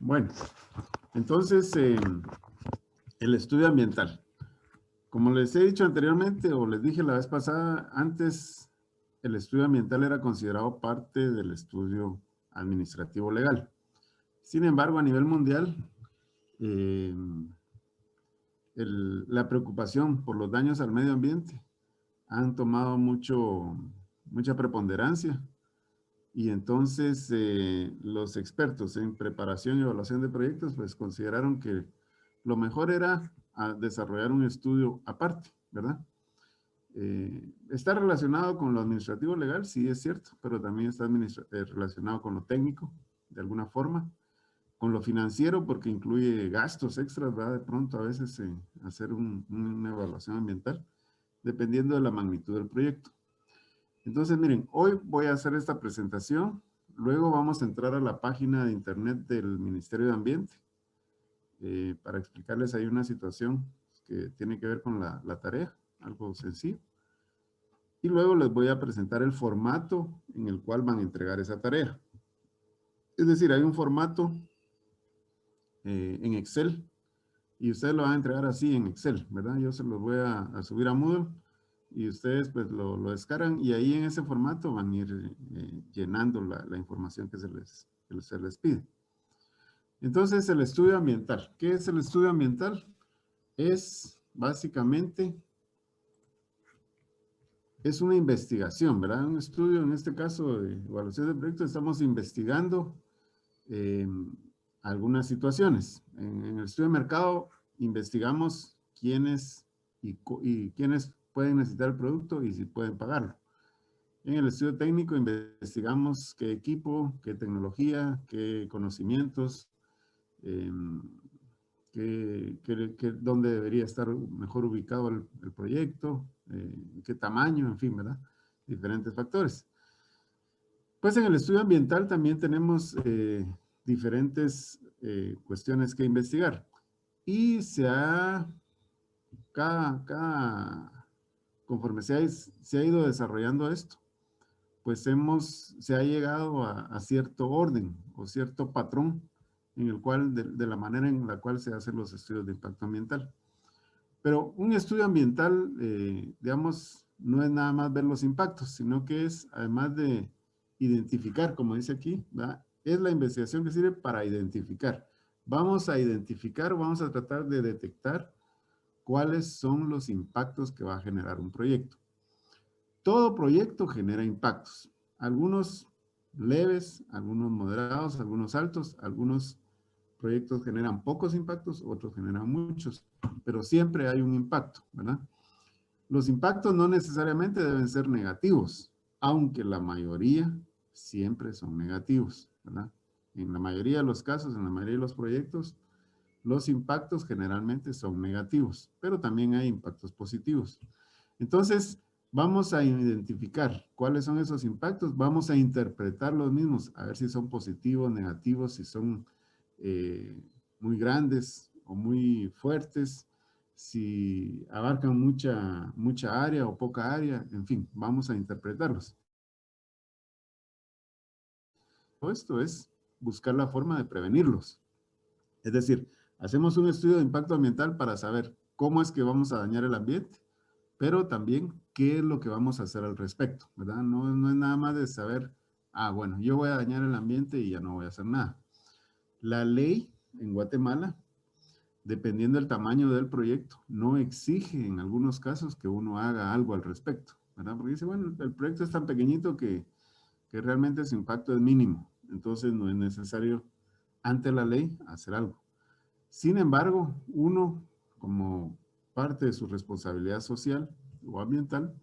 Bueno, entonces, el estudio ambiental. Como les he dicho anteriormente, o les dije la vez pasada, antes el estudio ambiental era considerado parte del estudio administrativo legal. Sin embargo, a nivel mundial, eh, la preocupación por los daños al medio ambiente han tomado mucha preponderancia, y entonces los expertos en preparación y evaluación de proyectos pues consideraron que lo mejor era desarrollar un estudio aparte, ¿verdad? Está relacionado con lo administrativo legal, sí es cierto, pero también está relacionado con lo técnico, de alguna forma, con lo financiero, porque incluye gastos extras, ¿verdad? De pronto a veces hacer una evaluación ambiental, dependiendo de la magnitud del proyecto. Entonces, miren, hoy voy a hacer esta presentación, luego vamos a entrar a la página de internet del Ministerio de Ambiente, para explicarles ahí una situación que tiene que ver con la tarea, algo sencillo. Y luego les voy a presentar el formato en el cual van a entregar esa tarea. Es decir, hay un formato en Excel, y ustedes lo van a entregar así en Excel, ¿verdad? Yo se los voy a subir a Moodle, y ustedes pues lo descargan, y ahí en ese formato van a ir llenando la información que se les pide. Entonces, el estudio ambiental. ¿Qué es el estudio ambiental? Es básicamente, es una investigación, ¿verdad? Un estudio, en este caso de evaluación de proyectos, estamos investigando algunas situaciones. En el estudio de mercado investigamos quiénes y quiénes pueden necesitar el producto y si pueden pagarlo. En el estudio técnico investigamos qué equipo, qué tecnología, qué conocimientos, dónde debería estar mejor ubicado el proyecto, qué tamaño, en fin, ¿verdad? Diferentes factores. Pues en el estudio ambiental también tenemos diferentes cuestiones que investigar. Y conforme se ha ido desarrollando esto, pues se ha llegado a cierto orden o cierto patrón en el cual, de la manera en la cual se hacen los estudios de impacto ambiental. Pero un estudio ambiental, digamos, no es nada más ver los impactos, sino que es, además de identificar, como dice aquí, ¿verdad? Es la investigación que sirve para identificar. Vamos a identificar, vamos a tratar de detectar cuáles son los impactos que va a generar un proyecto. Todo proyecto genera impactos, algunos leves, algunos moderados, algunos altos, algunos proyectos generan pocos impactos, otros generan muchos, pero siempre hay un impacto, ¿verdad? Los impactos no necesariamente deben ser negativos, aunque la mayoría siempre son negativos, ¿verdad? En la mayoría de los casos, en la mayoría de los proyectos, los impactos generalmente son negativos, pero también hay impactos positivos. Entonces, vamos a identificar cuáles son esos impactos, vamos a interpretar los mismos, a ver si son positivos, negativos, si son muy grandes o muy fuertes, si abarcan mucha área o poca área, en fin, vamos a interpretarlos. Esto es buscar la forma de prevenirlos. Es decir, hacemos un estudio de impacto ambiental para saber cómo es que vamos a dañar el ambiente, pero también qué es lo que vamos a hacer al respecto, ¿verdad? No es nada más de saber, bueno, yo voy a dañar el ambiente y ya no voy a hacer nada. La ley en Guatemala, dependiendo del tamaño del proyecto, no exige en algunos casos que uno haga algo al respecto, ¿verdad? Porque dice, bueno, el proyecto es tan pequeñito que realmente su impacto es mínimo, entonces no es necesario ante la ley hacer algo. Sin embargo, uno, como parte de su responsabilidad social o ambiental,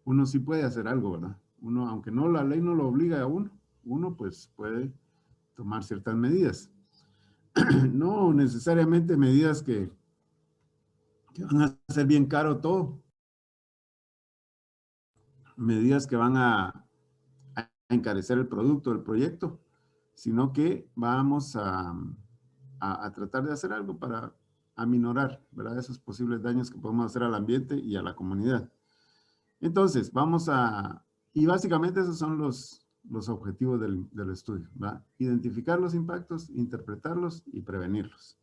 uno sí puede hacer algo, ¿verdad? Uno, aunque no la ley no lo obliga a uno pues puede tomar ciertas medidas. No necesariamente medidas que van a hacer bien caro todo, medidas que van a encarecer el producto, el proyecto, sino que vamos a tratar de hacer algo para aminorar, ¿verdad? Esos posibles daños que podemos hacer al ambiente y a la comunidad. Entonces, y básicamente esos son los objetivos del estudio, ¿verdad? Identificar los impactos, interpretarlos y prevenirlos,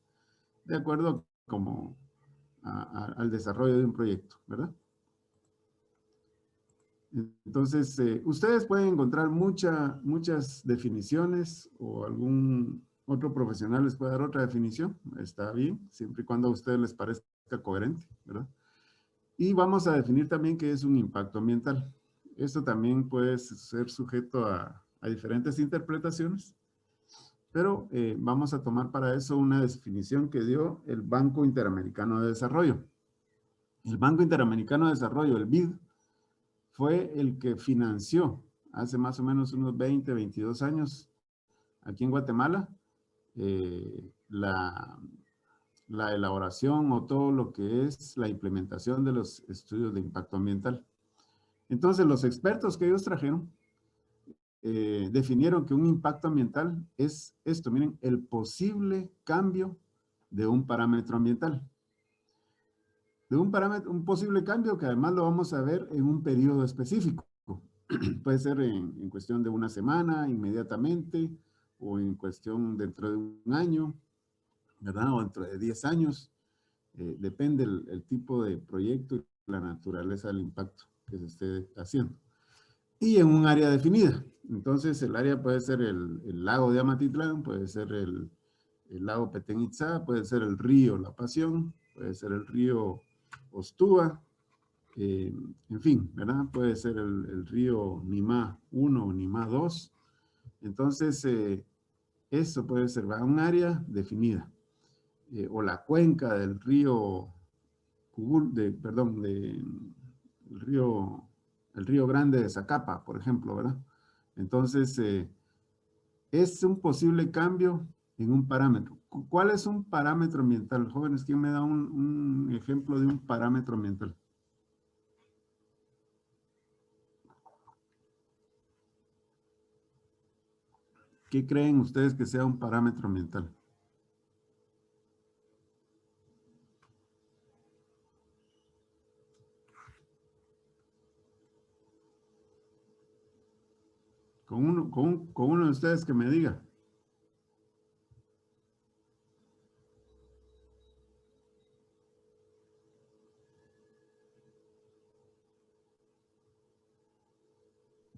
de acuerdo como al desarrollo de un proyecto, ¿verdad? Entonces, ustedes pueden encontrar muchas definiciones o algún otro profesional les puede dar otra definición. Está bien, siempre y cuando a ustedes les parezca coherente, ¿verdad? Y vamos a definir también qué es un impacto ambiental. Esto también puede ser sujeto a diferentes interpretaciones, pero vamos a tomar para eso una definición que dio el Banco Interamericano de Desarrollo. El Banco Interamericano de Desarrollo, el BID, fue el que financió hace más o menos unos 20, 22 años aquí en Guatemala la elaboración o todo lo que es la implementación de los estudios de impacto ambiental. Entonces, los expertos que ellos trajeron definieron que un impacto ambiental es esto, miren, el posible cambio de un parámetro ambiental. De un posible cambio que además lo vamos a ver en un periodo específico. Puede ser en cuestión de una semana, inmediatamente, o en cuestión dentro de un año, ¿verdad? O dentro de 10 años. Depende el tipo de proyecto y la naturaleza del impacto que se esté haciendo. Y en un área definida. Entonces, el área puede ser el lago de Amatitlán, puede ser el lago Petén Itzá, puede ser el río La Pasión, puede ser el río Ostúa, en fin, ¿verdad? Puede ser el río Nimá 1 o Nimá 2. Entonces, eso puede ser un área definida. O la cuenca del río, el río Grande de Zacapa, por ejemplo, ¿verdad? Entonces, es un posible cambio en un parámetro. ¿Cuál es un parámetro ambiental? Jóvenes, ¿quién me da un ejemplo de un parámetro ambiental? ¿Qué creen ustedes que sea un parámetro ambiental? Con uno de ustedes que me diga.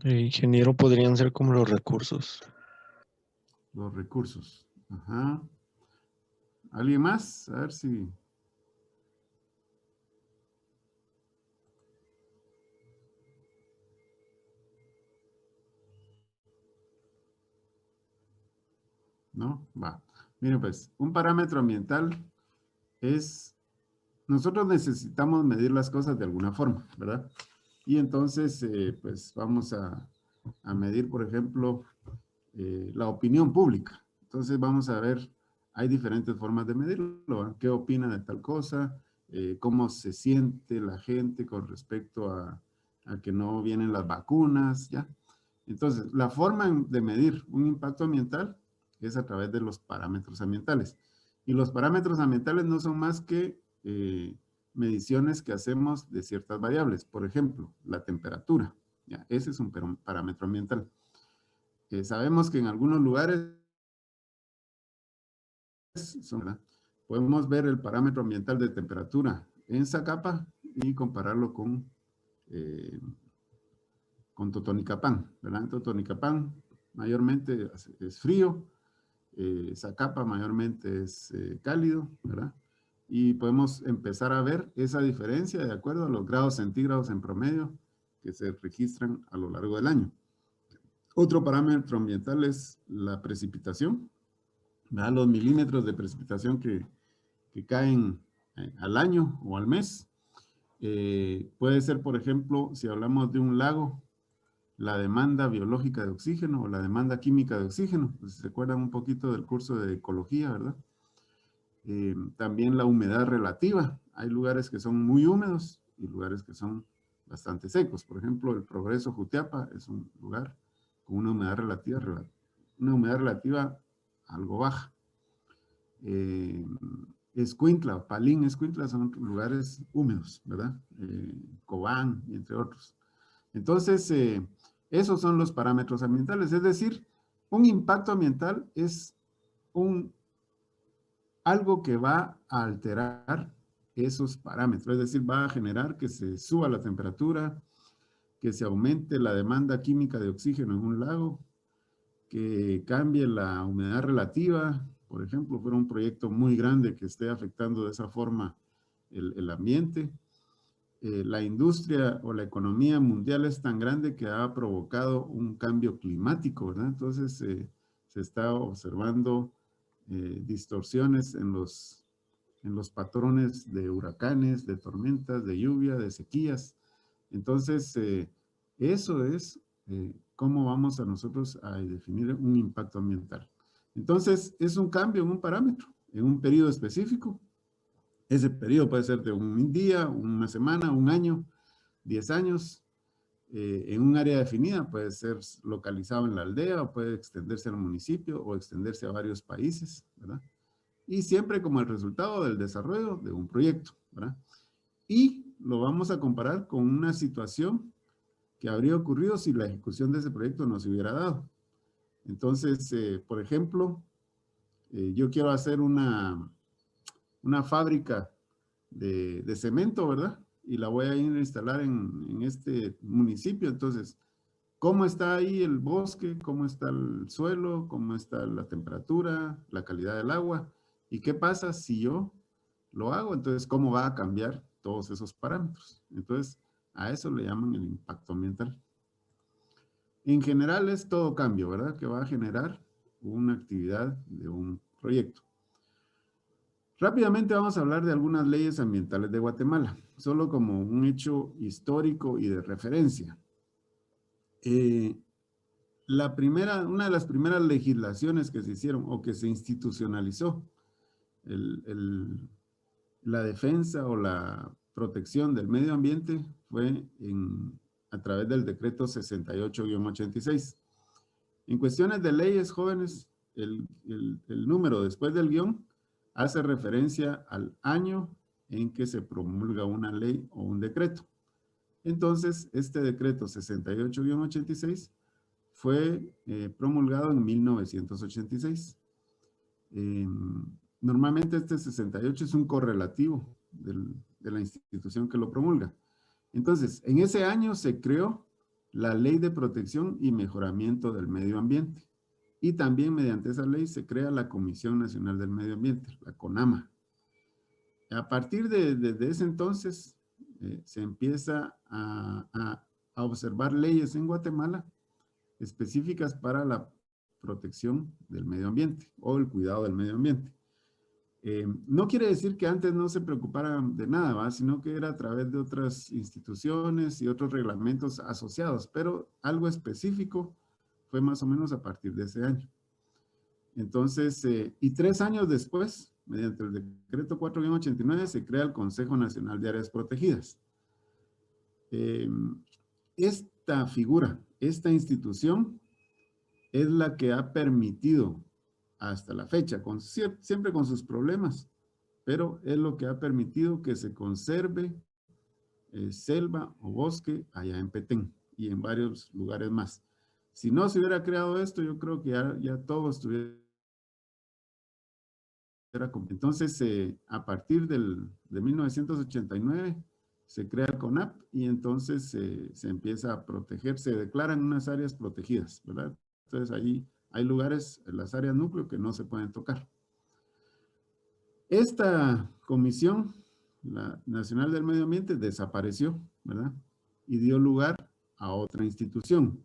Ingeniero, podrían ser como los recursos. Los recursos. Ajá. ¿Alguien más? A ver si... ¿No? Va. Miren, pues, un parámetro ambiental es... Nosotros necesitamos medir las cosas de alguna forma, ¿verdad? Y entonces, pues, vamos a medir, por ejemplo, la opinión pública. Entonces, vamos a ver, hay diferentes formas de medirlo, ¿verdad? ¿Qué opina de tal cosa? ¿Cómo se siente la gente con respecto a que no vienen las vacunas? ¿Ya? Entonces, la forma de medir un impacto ambiental es a través de los parámetros ambientales. Y los parámetros ambientales no son más que mediciones que hacemos de ciertas variables. Por ejemplo, la temperatura. ¿Ya? Ese es un parámetro ambiental. Sabemos que en algunos lugares podemos ver el parámetro ambiental de temperatura en Zacapa y compararlo eh, con Totonicapán, ¿verdad? En Totonicapán mayormente es frío, Zacapa mayormente es cálido, ¿verdad? Y podemos empezar a ver esa diferencia de acuerdo a los grados centígrados en promedio que se registran a lo largo del año. Otro parámetro ambiental es la precipitación, ¿verdad? Los milímetros de precipitación que caen al año o al mes. Puede ser, por ejemplo, si hablamos de un lago, la demanda biológica de oxígeno o la demanda química de oxígeno. Pues, se acuerdan un poquito del curso de ecología, ¿verdad? También la humedad relativa. Hay lugares que son muy húmedos y lugares que son bastante secos. Por ejemplo, el Progreso Jutiapa es un lugar con una humedad relativa algo baja. Escuintla, Palín, Escuintla son lugares húmedos, ¿verdad? Cobán, y entre otros. Entonces, Esos son los parámetros ambientales, es decir, un impacto ambiental es algo que va a alterar esos parámetros, es decir, va a generar que se suba la temperatura, que se aumente la demanda química de oxígeno en un lago, que cambie la humedad relativa, por ejemplo, fuera un proyecto muy grande que esté afectando de esa forma el ambiente. La industria o la economía mundial es tan grande que ha provocado un cambio climático, ¿verdad? Entonces se está observando distorsiones en los patrones de huracanes, de tormentas, de lluvia, de sequías. Entonces, eso es cómo vamos a nosotros a definir un impacto ambiental. Entonces, es un cambio en un parámetro, en un periodo específico. Ese periodo puede ser de un día, una semana, un año, 10 años, en un área definida, puede ser localizado en la aldea o puede extenderse al municipio o extenderse a varios países, ¿verdad? Y siempre como el resultado del desarrollo de un proyecto, ¿verdad? Y lo vamos a comparar con una situación que habría ocurrido si la ejecución de ese proyecto no se hubiera dado. Entonces, por ejemplo, yo quiero hacer una fábrica de cemento, ¿verdad? Y la voy a ir a instalar en este municipio. Entonces, ¿cómo está ahí el bosque? ¿Cómo está el suelo? ¿Cómo está la temperatura? ¿La calidad del agua? ¿Y qué pasa si yo lo hago? Entonces, ¿cómo va a cambiar todos esos parámetros? Entonces, a eso le llaman el impacto ambiental. En general es todo cambio, ¿verdad? Que va a generar una actividad de un proyecto. Rápidamente vamos a hablar de algunas leyes ambientales de Guatemala, solo como un hecho histórico y de referencia. Una de las primeras legislaciones que se hicieron o que se institucionalizó, la defensa o la protección del medio ambiente fue a través del decreto 68-86. En cuestiones de leyes, jóvenes, el número después del guión hace referencia al año en que se promulga una ley o un decreto. Entonces, este decreto 68-86 fue promulgado en 1986. Normalmente este 68 es un correlativo de la institución que lo promulga. Entonces, en ese año se creó la Ley de Protección y Mejoramiento del Medio Ambiente. Y también mediante esa ley se crea la Comisión Nacional del Medio Ambiente, la CONAMA. A partir de ese entonces se empieza a observar leyes en Guatemala específicas para la protección del medio ambiente o el cuidado del medio ambiente. No quiere decir que antes no se preocuparan de nada, ¿va? Sino que era a través de otras instituciones y otros reglamentos asociados, pero algo específico fue más o menos a partir de ese año. Entonces, y 3 años después, mediante el decreto 4-89, se crea el Consejo Nacional de Áreas Protegidas. Esta figura, esta institución, es la que ha permitido hasta la fecha, siempre con sus problemas, pero es lo que ha permitido que se conserve selva o bosque allá en Petén y en varios lugares más. Si no se hubiera creado esto, yo creo que ya todo estuviera. Entonces, a partir de 1989, se crea el CONAP y entonces se empieza a proteger, se declaran unas áreas protegidas, ¿verdad? Entonces, allí hay lugares, en las áreas núcleo, que no se pueden tocar. Esta comisión, la Nacional del Medio Ambiente, desapareció, ¿verdad? Y dio lugar a otra institución.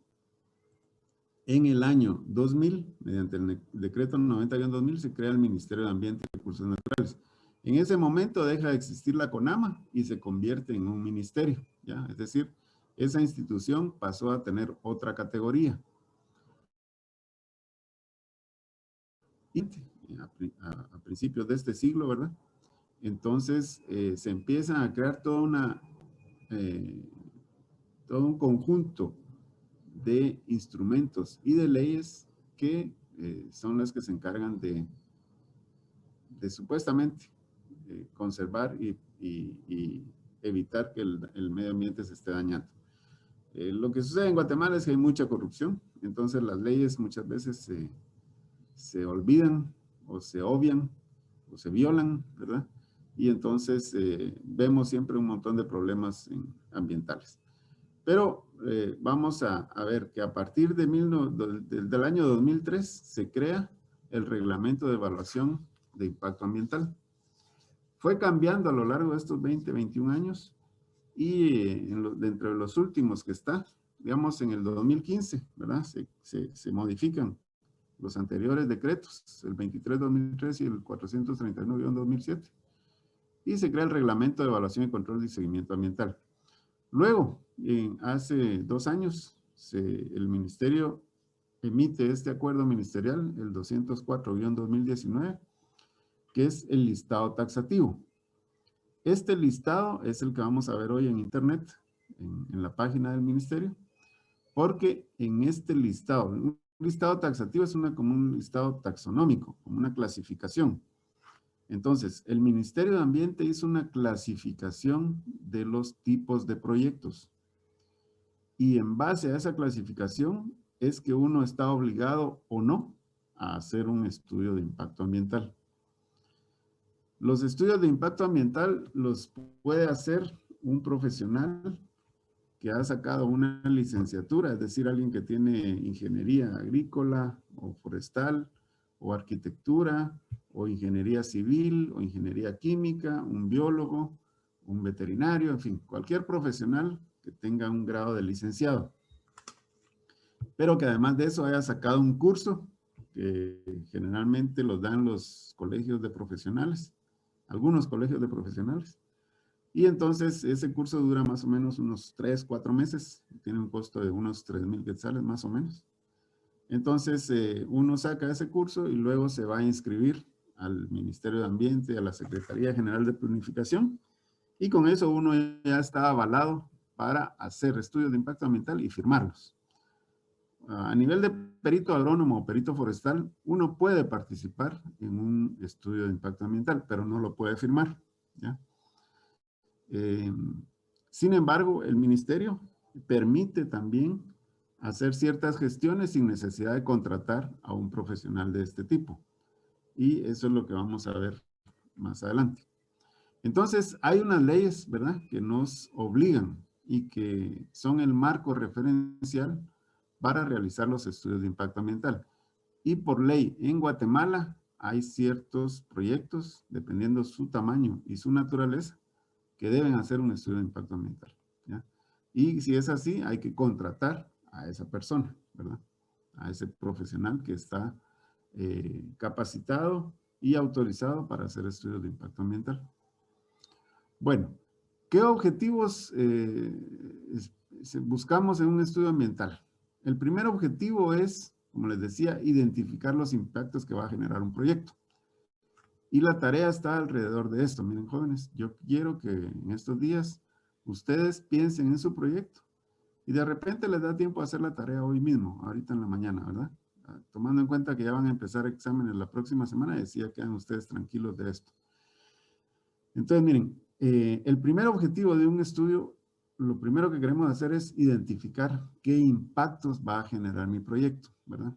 En el año 2000, mediante el decreto 90-2000, se crea el Ministerio de Ambiente y Recursos Naturales. En ese momento deja de existir la CONAMA y se convierte en un ministerio, ¿ya? Es decir, esa institución pasó a tener otra categoría. A principios de este siglo, ¿verdad? Entonces se empiezan a crear todo un conjunto de instrumentos y de leyes que son las que se encargan de supuestamente conservar y evitar que el medio ambiente se esté dañando. Lo que sucede en Guatemala es que hay mucha corrupción, entonces las leyes muchas veces se olvidan o se obvian o se violan, ¿verdad? Y entonces vemos siempre un montón de problemas ambientales. Pero vamos a ver que a partir del año 2003 se crea el Reglamento de Evaluación de Impacto Ambiental. Fue cambiando a lo largo de estos 20, 21 años y dentro de los últimos que está, digamos en el 2015, ¿verdad? Se modifican los anteriores decretos, el 23-2003 y el 439-2007, y se crea el Reglamento de Evaluación y Control y Seguimiento Ambiental. Luego, hace 2 años, el Ministerio emite este acuerdo ministerial, el 204-2019, que es el listado taxativo. Este listado es el que vamos a ver hoy en internet, en la página del ministerio, porque en este listado, un listado taxativo es como un listado taxonómico, como una clasificación. Entonces, el Ministerio de Ambiente hizo una clasificación de los tipos de proyectos. Y en base a esa clasificación es que uno está obligado o no a hacer un estudio de impacto ambiental. Los estudios de impacto ambiental los puede hacer un profesional que ha sacado una licenciatura, es decir, alguien que tiene ingeniería agrícola o forestal o arquitectura o ingeniería civil o ingeniería química, un biólogo, un veterinario, en fin, cualquier profesional que tenga un grado de licenciado. Pero que además de eso haya sacado un curso que generalmente los dan los colegios de profesionales, algunos colegios de profesionales. Y entonces ese curso dura más o menos unos 3, 4 meses, tiene un costo de unos 3,000 quetzales más o menos. Entonces uno saca ese curso y luego se va a inscribir al Ministerio de Ambiente, a la Secretaría General de Planificación, y con eso uno ya está avalado para hacer estudios de impacto ambiental y firmarlos. A nivel de perito agrónomo o perito forestal, uno puede participar en un estudio de impacto ambiental, pero no lo puede firmar, ¿ya? Sin embargo, el ministerio permite también hacer ciertas gestiones sin necesidad de contratar a un profesional de este tipo. Y eso es lo que vamos a ver más adelante. Entonces, hay unas leyes, ¿verdad?, que nos obligan y que son el marco referencial para realizar los estudios de impacto ambiental. Y por ley, en Guatemala hay ciertos proyectos, dependiendo su tamaño y su naturaleza, que deben hacer un estudio de impacto ambiental, ¿ya? Y si es así, hay que contratar a esa persona, ¿verdad? A ese profesional que está capacitado y autorizado para hacer estudios de impacto ambiental. Bueno, ¿qué objetivos buscamos en un estudio ambiental? El primer objetivo es, como les decía, identificar los impactos que va a generar un proyecto. Y la tarea está alrededor de esto. Miren, jóvenes, yo quiero que en estos días ustedes piensen en su proyecto y de repente les da tiempo a hacer la tarea hoy mismo, ahorita en la mañana, ¿verdad? Tomando en cuenta que ya van a empezar exámenes la próxima semana, decía, quedan ustedes tranquilos de esto. Entonces, miren, el primer objetivo de un estudio, lo primero que queremos hacer es identificar qué impactos va a generar mi proyecto, ¿verdad?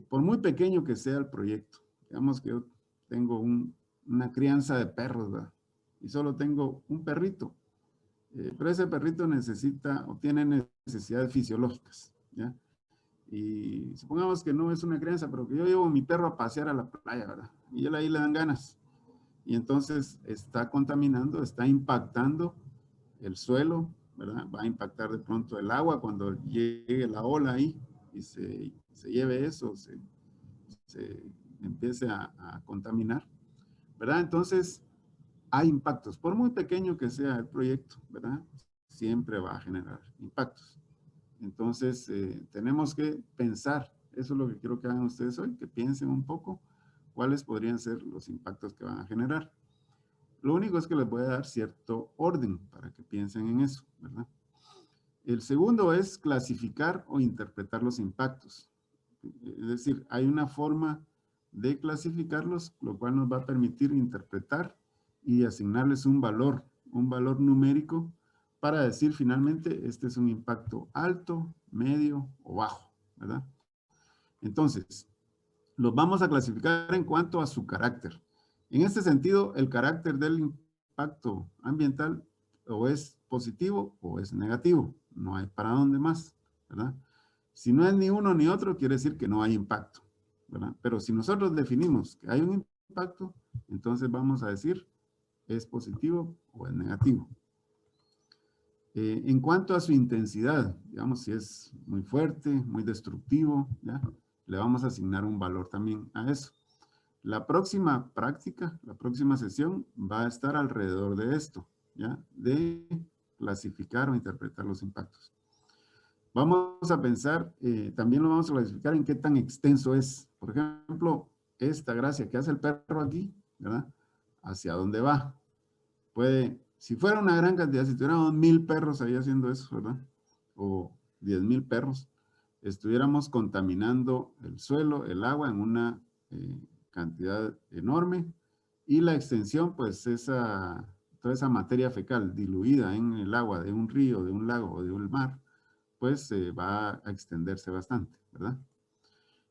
Por muy pequeño que sea el proyecto, digamos que yo tengo una crianza de perros, ¿verdad? Y solo tengo un perrito, pero ese perrito necesita o tiene necesidades fisiológicas, ¿ya? Y supongamos que no es una crianza, pero que yo llevo a mi perro a pasear a la playa, ¿verdad? Y él ahí le dan ganas. Y entonces está contaminando, está impactando el suelo, ¿verdad? Va a impactar de pronto el agua cuando llegue la ola ahí y se lleve eso, se empiece a contaminar, ¿verdad? Entonces, hay impactos. Por muy pequeño que sea el proyecto, ¿verdad? Siempre va a generar impactos. Entonces, tenemos que pensar, eso es lo que quiero que hagan ustedes hoy, que piensen un poco cuáles podrían ser los impactos que van a generar. Lo único es que les voy a dar cierto orden para que piensen en eso, ¿verdad? El segundo es clasificar o interpretar los impactos. Es decir, hay una forma de clasificarlos, lo cual nos va a permitir interpretar y asignarles un valor numérico para decir finalmente, este es un impacto alto, medio o bajo, ¿verdad? Entonces, los vamos a clasificar en cuanto a su carácter. En este sentido, el carácter del impacto ambiental o es positivo o es negativo. No hay para dónde más, ¿verdad? Si no es ni uno ni otro, quiere decir que no hay impacto, ¿verdad? Pero si nosotros definimos que hay un impacto, entonces vamos a decir es positivo o es negativo. En cuanto a su intensidad, digamos, si es muy fuerte, muy destructivo, ¿ya? Le vamos a asignar un valor también a eso. La próxima práctica, la próxima sesión va a estar alrededor de esto, ¿ya? De clasificar o interpretar los impactos. Vamos a pensar, también lo vamos a clasificar en qué tan extenso es. Por ejemplo, esta gracia que hace el perro aquí, ¿verdad? ¿Hacia dónde va? Puede, si fuera una gran cantidad, si tuviéramos 1000 perros ahí haciendo eso, ¿verdad? O 10,000 perros, estuviéramos contaminando el suelo, el agua en una cantidad enorme y la extensión, pues toda esa materia fecal diluida en el agua de un río, de un lago o de un mar, pues va a extenderse bastante, ¿verdad?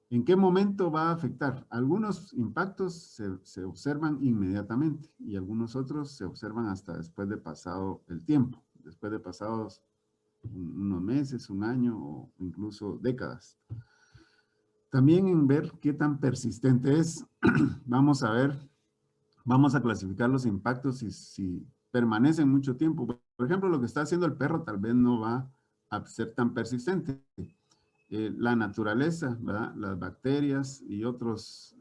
¿En qué momento va a afectar? Algunos impactos se observan inmediatamente y algunos otros se observan hasta después de pasado el tiempo, después de pasados unos meses, un año o incluso décadas. También en ver qué tan persistente es, vamos a ver, vamos a clasificar los impactos si permanecen mucho tiempo. Por ejemplo, lo que está haciendo el perro tal vez no va a ser tan persistente. La naturaleza, ¿verdad? Las bacterias y otros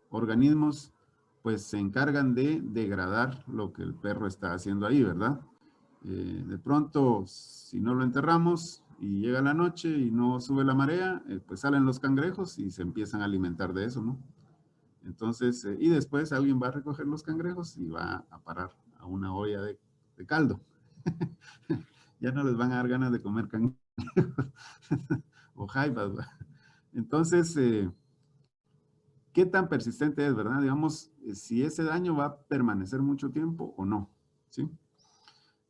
organismos, pues se encargan de degradar lo que el perro está haciendo ahí, ¿verdad? De pronto, si no lo enterramos y llega la noche y no sube la marea, pues salen los cangrejos y se empiezan a alimentar de eso, ¿no? Entonces, y después alguien va a recoger los cangrejos y va a parar a una olla de caldo. Ya no les van a dar ganas de comer cangrejos o jaibas, ¿verdad? Entonces, ¿qué tan persistente es, verdad? Digamos, si ese daño va a permanecer mucho tiempo o no, ¿sí?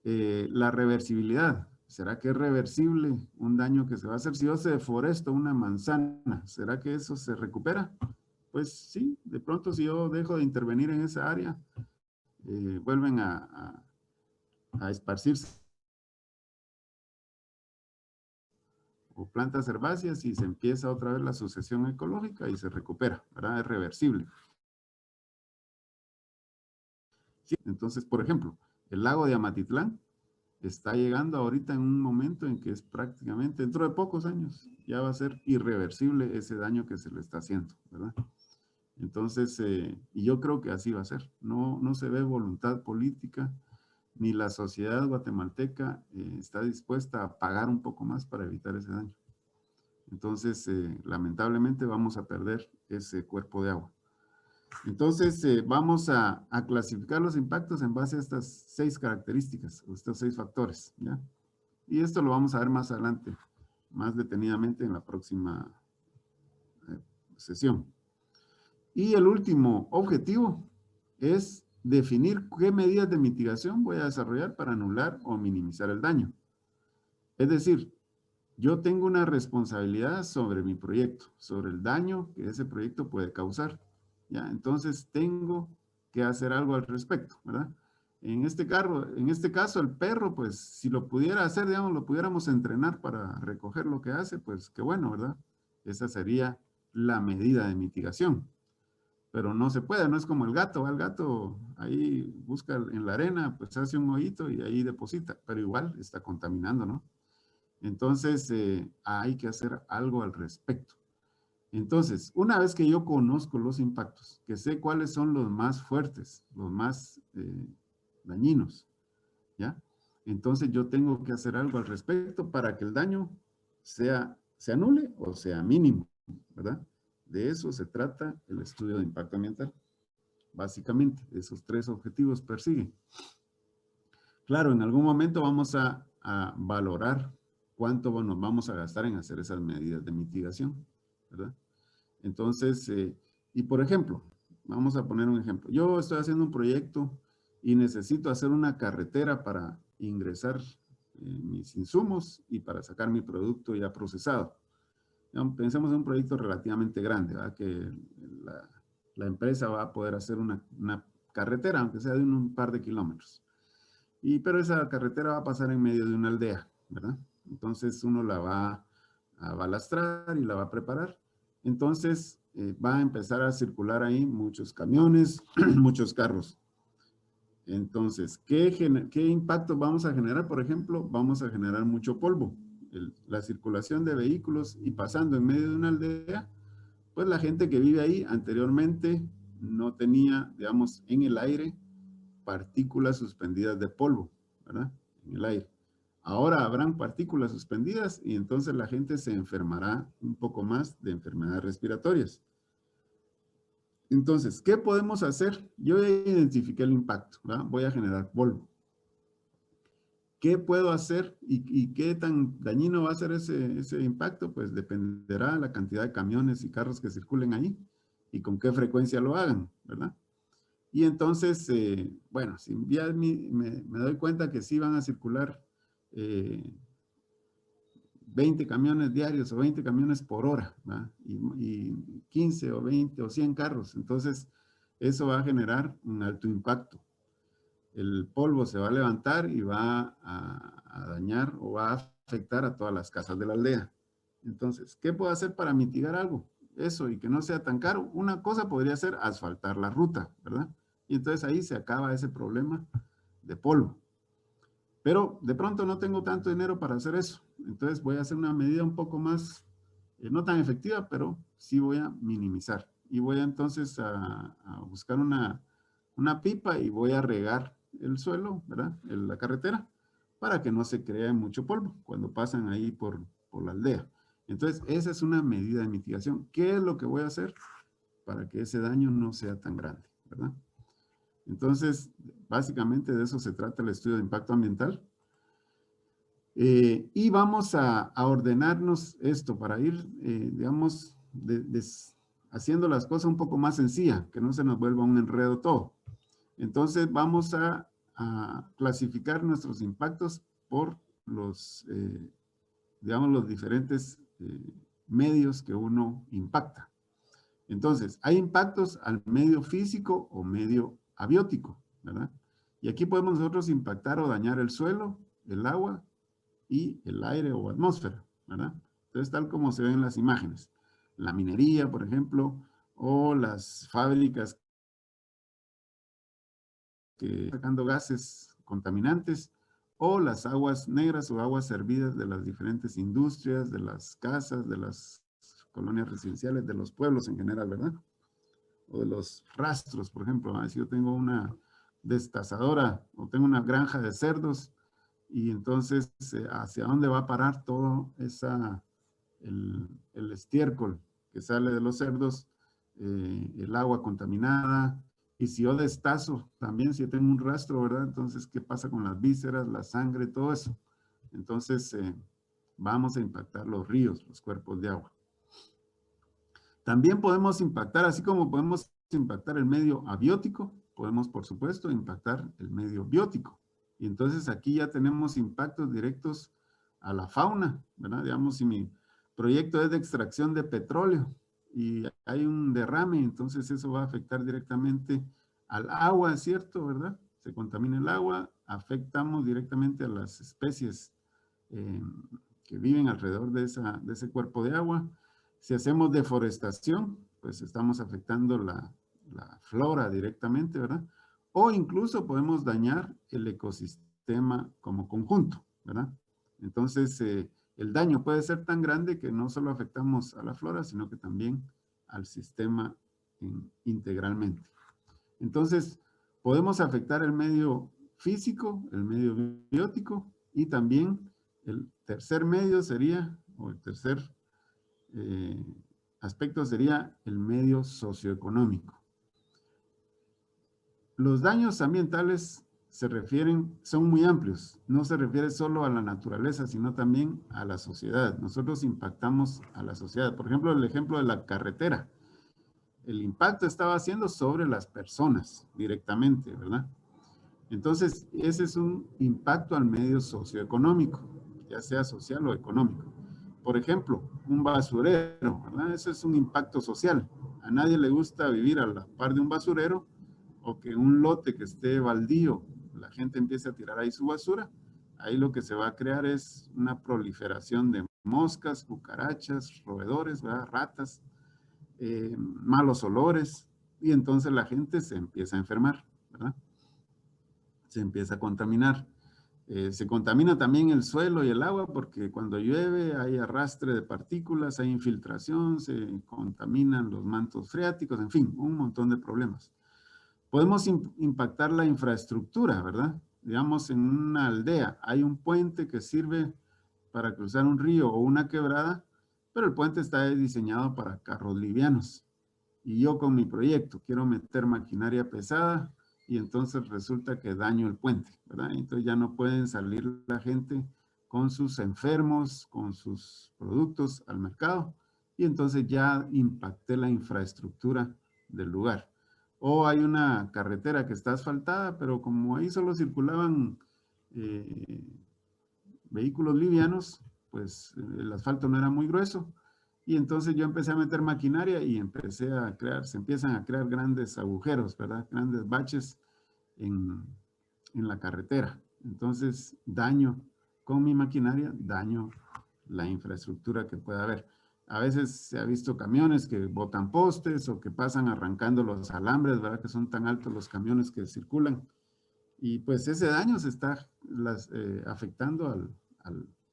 La reversibilidad. ¿Será que es reversible un daño que se va a hacer? Si yo se deforesto una manzana, ¿será que eso se recupera? Pues sí, de pronto si yo dejo de intervenir en esa área, vuelven a esparcirse o plantas herbáceas y se empieza otra vez la sucesión ecológica y se recupera, ¿verdad? Es reversible. Sí, entonces, por ejemplo, el lago de Amatitlán está llegando ahorita en un momento en que es prácticamente, dentro de pocos años, ya va a ser irreversible ese daño que se le está haciendo, ¿verdad? Entonces, y yo creo que así va a ser. No se ve voluntad política, ni la sociedad guatemalteca está dispuesta a pagar un poco más para evitar ese daño. Entonces, lamentablemente vamos a perder ese cuerpo de agua. Entonces, vamos a clasificar los impactos en base a estas 6 características, o estos 6 factores, ¿ya? Y esto lo vamos a ver más adelante, más detenidamente en la próxima sesión. Y el último objetivo es definir qué medidas de mitigación voy a desarrollar para anular o minimizar el daño. Es decir, yo tengo una responsabilidad sobre mi proyecto, sobre el daño que ese proyecto puede causar, ¿ya? Entonces tengo que hacer algo al respecto, ¿verdad? En este caso, el perro, pues, si lo pudiera hacer, digamos, lo pudiéramos entrenar para recoger lo que hace, pues, qué bueno, ¿verdad? Esa sería la medida de mitigación. Pero no se puede, no es como el gato. El gato ahí busca en la arena, pues hace un hoyito y ahí deposita, pero igual está contaminando, ¿no? Entonces, hay que hacer algo al respecto. Entonces, una vez que yo conozco los impactos, que sé cuáles son los más fuertes, los más dañinos, ¿ya? Entonces yo tengo que hacer algo al respecto para que el daño se anule o sea mínimo, ¿verdad? De eso se trata el estudio de impacto ambiental. Básicamente, esos 3 objetivos persiguen. Claro, en algún momento vamos a valorar cuánto nos vamos a gastar en hacer esas medidas de mitigación, ¿verdad? Entonces, y por ejemplo, vamos a poner un ejemplo. Yo estoy haciendo un proyecto y necesito hacer una carretera para ingresar mis insumos y para sacar mi producto ya procesado. Pensemos en un proyecto relativamente grande, ¿verdad? Que la empresa va a poder hacer una carretera, aunque sea de un par de kilómetros. Pero esa carretera va a pasar en medio de una aldea, ¿verdad? Entonces uno la va a balastrar y la va a preparar. Entonces va a empezar a circular ahí muchos camiones, muchos carros. Entonces, ¿qué impacto vamos a generar? Por ejemplo, vamos a generar mucho polvo. La circulación de vehículos y pasando en medio de una aldea, pues la gente que vive ahí anteriormente no tenía, digamos, en el aire partículas suspendidas de polvo, ¿verdad? En el aire. Ahora habrán partículas suspendidas y entonces la gente se enfermará un poco más de enfermedades respiratorias. Entonces, ¿qué podemos hacer? Yo ya identifiqué el impacto, ¿verdad? Voy a generar polvo. ¿Qué puedo hacer y qué tan dañino va a ser ese impacto? Pues dependerá de la cantidad de camiones y carros que circulen ahí y con qué frecuencia lo hagan, ¿verdad? Y entonces, bueno, si ya me doy cuenta que sí van a circular 20 camiones diarios o 20 camiones por hora, ¿verdad? Y 15 o 20 o 100 carros, entonces eso va a generar un alto impacto. El polvo se va a levantar y va a dañar o va a afectar a todas las casas de la aldea. Entonces, ¿qué puedo hacer para mitigar algo? Eso y que no sea tan caro. Una cosa podría ser asfaltar la ruta, ¿verdad? Y entonces ahí se acaba ese problema de polvo. Pero de pronto no tengo tanto dinero para hacer eso. Entonces voy a hacer una medida un poco más, no tan efectiva, pero sí voy a minimizar. Y voy entonces a buscar una pipa y voy a regar el suelo, ¿verdad? La carretera, para que no se cree mucho polvo cuando pasan ahí por la aldea. Entonces, esa es una medida de mitigación. ¿Qué es lo que voy a hacer para que ese daño no sea tan grande, ¿verdad? Entonces, básicamente de eso se trata el estudio de impacto ambiental. Y vamos a ordenarnos esto para ir, digamos, haciendo las cosas un poco más sencillas, que no se nos vuelva un enredo todo. Entonces vamos a clasificar nuestros impactos por los, digamos, los diferentes medios que uno impacta. Entonces, hay impactos al medio físico o medio abiótico, ¿verdad? Y aquí podemos nosotros impactar o dañar el suelo, el agua y el aire o atmósfera, ¿verdad? Entonces, tal como se ven en las imágenes. La minería, por ejemplo, o las fábricas que sacando gases contaminantes, o las aguas negras o aguas hervidas de las diferentes industrias, de las casas, de las colonias residenciales, de los pueblos en general, ¿verdad? O de los rastros, por ejemplo, si yo tengo una destazadora o tengo una granja de cerdos y entonces hacia dónde va a parar todo el estiércol que sale de los cerdos, el agua contaminada, y si yo destazo también, si yo tengo un rastro, ¿verdad? Entonces, ¿qué pasa con las vísceras, la sangre, todo eso? Entonces, vamos a impactar los ríos, los cuerpos de agua. También podemos impactar, así como podemos impactar el medio abiótico, podemos, por supuesto, impactar el medio biótico. Y entonces aquí ya tenemos impactos directos a la fauna, ¿verdad? Digamos, si mi proyecto es de extracción de petróleo y hay un derrame, entonces eso va a afectar directamente al agua, ¿cierto? ¿Verdad? Se contamina el agua, afectamos directamente a las especies que viven alrededor de ese cuerpo de agua. Si hacemos deforestación, pues estamos afectando la flora directamente, ¿verdad? O incluso podemos dañar el ecosistema como conjunto, ¿verdad? Entonces, el daño puede ser tan grande que no solo afectamos a la flora, sino que también al sistema integralmente. Entonces, podemos afectar el medio físico, el medio biótico y también el tercer medio sería, o el tercer aspecto sería el medio socioeconómico. Los daños ambientales son muy amplios. No se refiere solo a la naturaleza, sino también a la sociedad. Nosotros impactamos a la sociedad. Por ejemplo, el ejemplo de la carretera. El impacto estaba haciendo sobre las personas directamente, ¿verdad? Entonces, ese es un impacto al medio socioeconómico, ya sea social o económico. Por ejemplo, un basurero, ¿verdad? Ese es un impacto social. A nadie le gusta vivir a la par de un basurero o que un lote que esté baldío, la gente empiece a tirar ahí su basura. Ahí lo que se va a crear es una proliferación de moscas, cucarachas, roedores, ¿verdad? Ratas, malos olores, y entonces la gente se empieza a enfermar, ¿verdad? Se empieza a contaminar. Se contamina también el suelo y el agua porque cuando llueve hay arrastre de partículas, hay infiltración, se contaminan los mantos freáticos, en fin, un montón de problemas. Podemos impactar la infraestructura, ¿verdad? Digamos, en una aldea hay un puente que sirve para cruzar un río o una quebrada, pero el puente está diseñado para carros livianos. Y yo con mi proyecto quiero meter maquinaria pesada y entonces resulta que daño el puente, ¿verdad? Entonces ya no pueden salir la gente con sus enfermos, con sus productos al mercado y entonces ya impacté la infraestructura del lugar. O hay una carretera que está asfaltada, pero como ahí solo circulaban eh, vehículos livianos, pues el asfalto no era muy grueso. Y entonces yo empecé a meter maquinaria y empecé a crear, se empiezan a crear grandes agujeros, ¿verdad? Grandes baches en, en la carretera. Entonces daño con mi maquinaria, daño la infraestructura que pueda haber. A veces se ha visto camiones que botan postes o que pasan arrancando los alambres, ¿verdad? Que son tan altos los camiones que circulan. Y pues ese daño se está afectando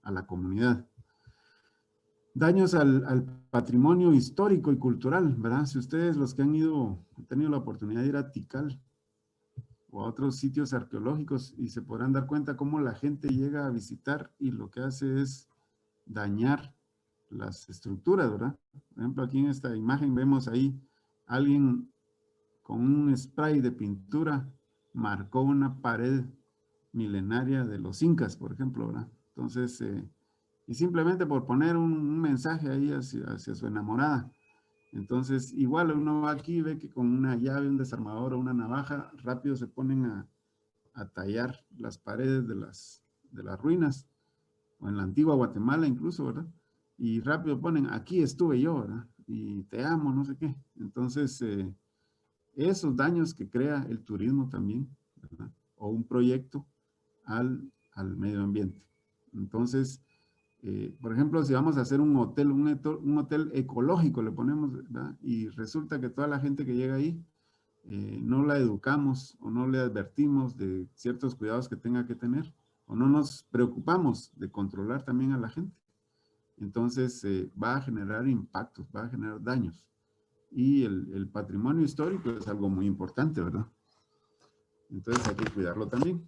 a la comunidad. Daños al patrimonio histórico y cultural, ¿verdad? Si ustedes los que han tenido la oportunidad de ir a Tikal o a otros sitios arqueológicos y se podrán dar cuenta cómo la gente llega a visitar y lo que hace es dañar las estructuras, ¿verdad? Por ejemplo, aquí en esta imagen vemos ahí alguien con un spray de pintura marcó una pared milenaria de los incas, por ejemplo, ¿verdad? Entonces, y simplemente por poner un mensaje ahí hacia su enamorada. Entonces, igual uno va aquí y ve que con una llave, un desarmador o una navaja, rápido se ponen a tallar las paredes de las ruinas, o en la antigua Guatemala incluso, ¿verdad? Y rápido ponen, aquí estuve yo, ¿verdad? Y te amo, no sé qué. Entonces, esos daños que crea el turismo también, ¿verdad? O un proyecto al medio ambiente. Entonces, por ejemplo, si vamos a hacer un hotel ecológico, le ponemos, ¿verdad? Y resulta que toda la gente que llega ahí, no la educamos o no le advertimos de ciertos cuidados que tenga que tener, o no nos preocupamos de controlar también a la gente. Entonces, va a generar impactos, va a generar daños. Y el patrimonio histórico es algo muy importante, ¿verdad? Entonces hay que cuidarlo también.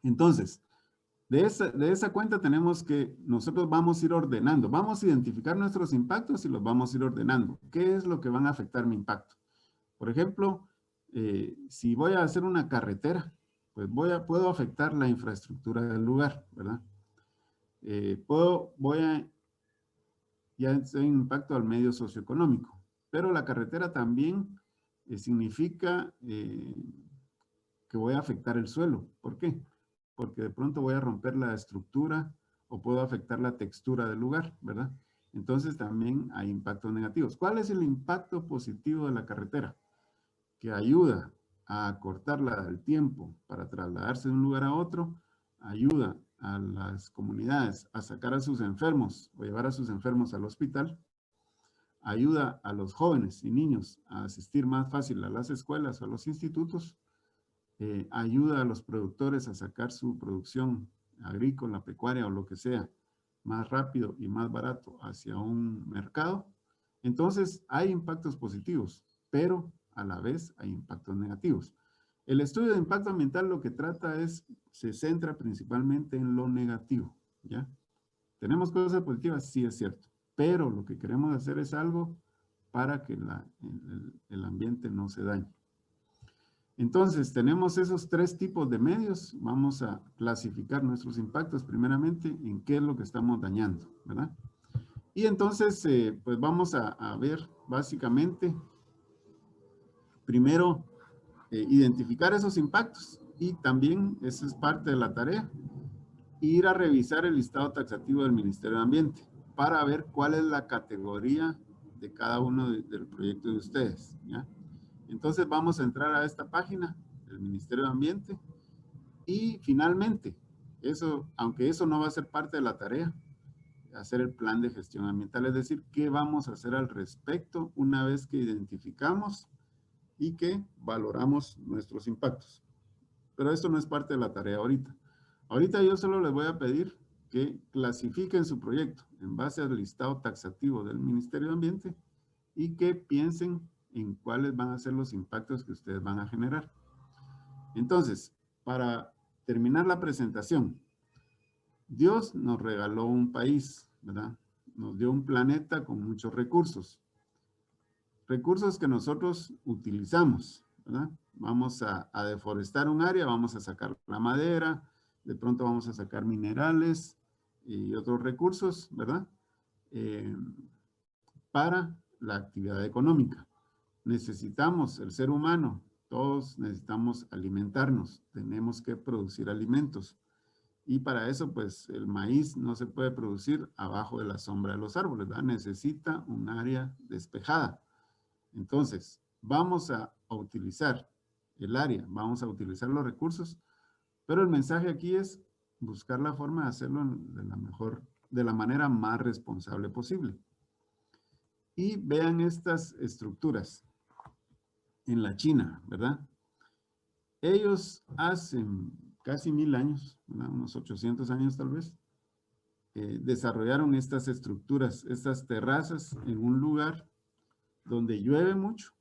Entonces, de esa cuenta tenemos que, nosotros vamos a ir ordenando, vamos a identificar nuestros impactos y los vamos a ir ordenando. ¿Qué es lo que van a afectar mi impacto? Por ejemplo, si voy a hacer una carretera, pues puedo afectar la infraestructura del lugar, ¿verdad? Ya es un impacto al medio socioeconómico, pero la carretera también significa que voy a afectar el suelo. ¿Por qué? Porque de pronto voy a romper la estructura o puedo afectar la textura del lugar, ¿verdad? Entonces también hay impactos negativos. ¿Cuál es el impacto positivo de la carretera? Que ayuda a acortar el tiempo para trasladarse de un lugar a otro, ayuda a las comunidades a sacar a sus enfermos o llevar a sus enfermos al hospital, ayuda a los jóvenes y niños a asistir más fácil a las escuelas o a los institutos, ayuda a los productores a sacar su producción agrícola, pecuaria o lo que sea más rápido y más barato hacia un mercado. Entonces hay impactos positivos, pero a la vez hay impactos negativos. El estudio de impacto ambiental lo que trata se centra principalmente en lo negativo, ¿ya? ¿Tenemos cosas positivas? Sí, es cierto, pero lo que queremos hacer es algo para que el ambiente no se dañe. Entonces, tenemos esos tres tipos de medios. Vamos a clasificar nuestros impactos primeramente en qué es lo que estamos dañando, ¿verdad? Y entonces, pues vamos a ver básicamente, primero, identificar esos impactos. Y también, eso es parte de la tarea, ir a revisar el listado taxativo del Ministerio de Ambiente para ver cuál es la categoría de cada uno del proyecto de ustedes, ¿ya? Entonces vamos a entrar a esta página del Ministerio de Ambiente y finalmente, eso, aunque eso no va a ser parte de la tarea, hacer el plan de gestión ambiental, es decir, qué vamos a hacer al respecto una vez que identificamos y que valoramos nuestros impactos. Pero esto no es parte de la tarea ahorita. Ahorita yo solo les voy a pedir que clasifiquen su proyecto en base al listado taxativo del Ministerio de Ambiente y que piensen en cuáles van a ser los impactos que ustedes van a generar. Entonces, para terminar la presentación, Dios nos regaló un país, ¿verdad? Nos dio un planeta con muchos recursos. Recursos que nosotros utilizamos, ¿verdad? Vamos a deforestar un área, vamos a sacar la madera, de pronto vamos a sacar minerales y otros recursos, ¿verdad? Para la actividad económica. Necesitamos, el ser humano, todos necesitamos alimentarnos, tenemos que producir alimentos. Y para eso, pues, el maíz no se puede producir abajo de la sombra de los árboles, ¿verdad? Necesita un área despejada. Entonces, vamos a utilizar el área, vamos a utilizar los recursos, pero el mensaje aquí es buscar la forma de hacerlo de la manera más responsable posible. Y vean estas estructuras en la China, ¿verdad? Ellos hacen casi 1000 años, ¿verdad? Unos 800 años tal vez, desarrollaron estas estructuras, estas terrazas en un lugar donde llueve mucho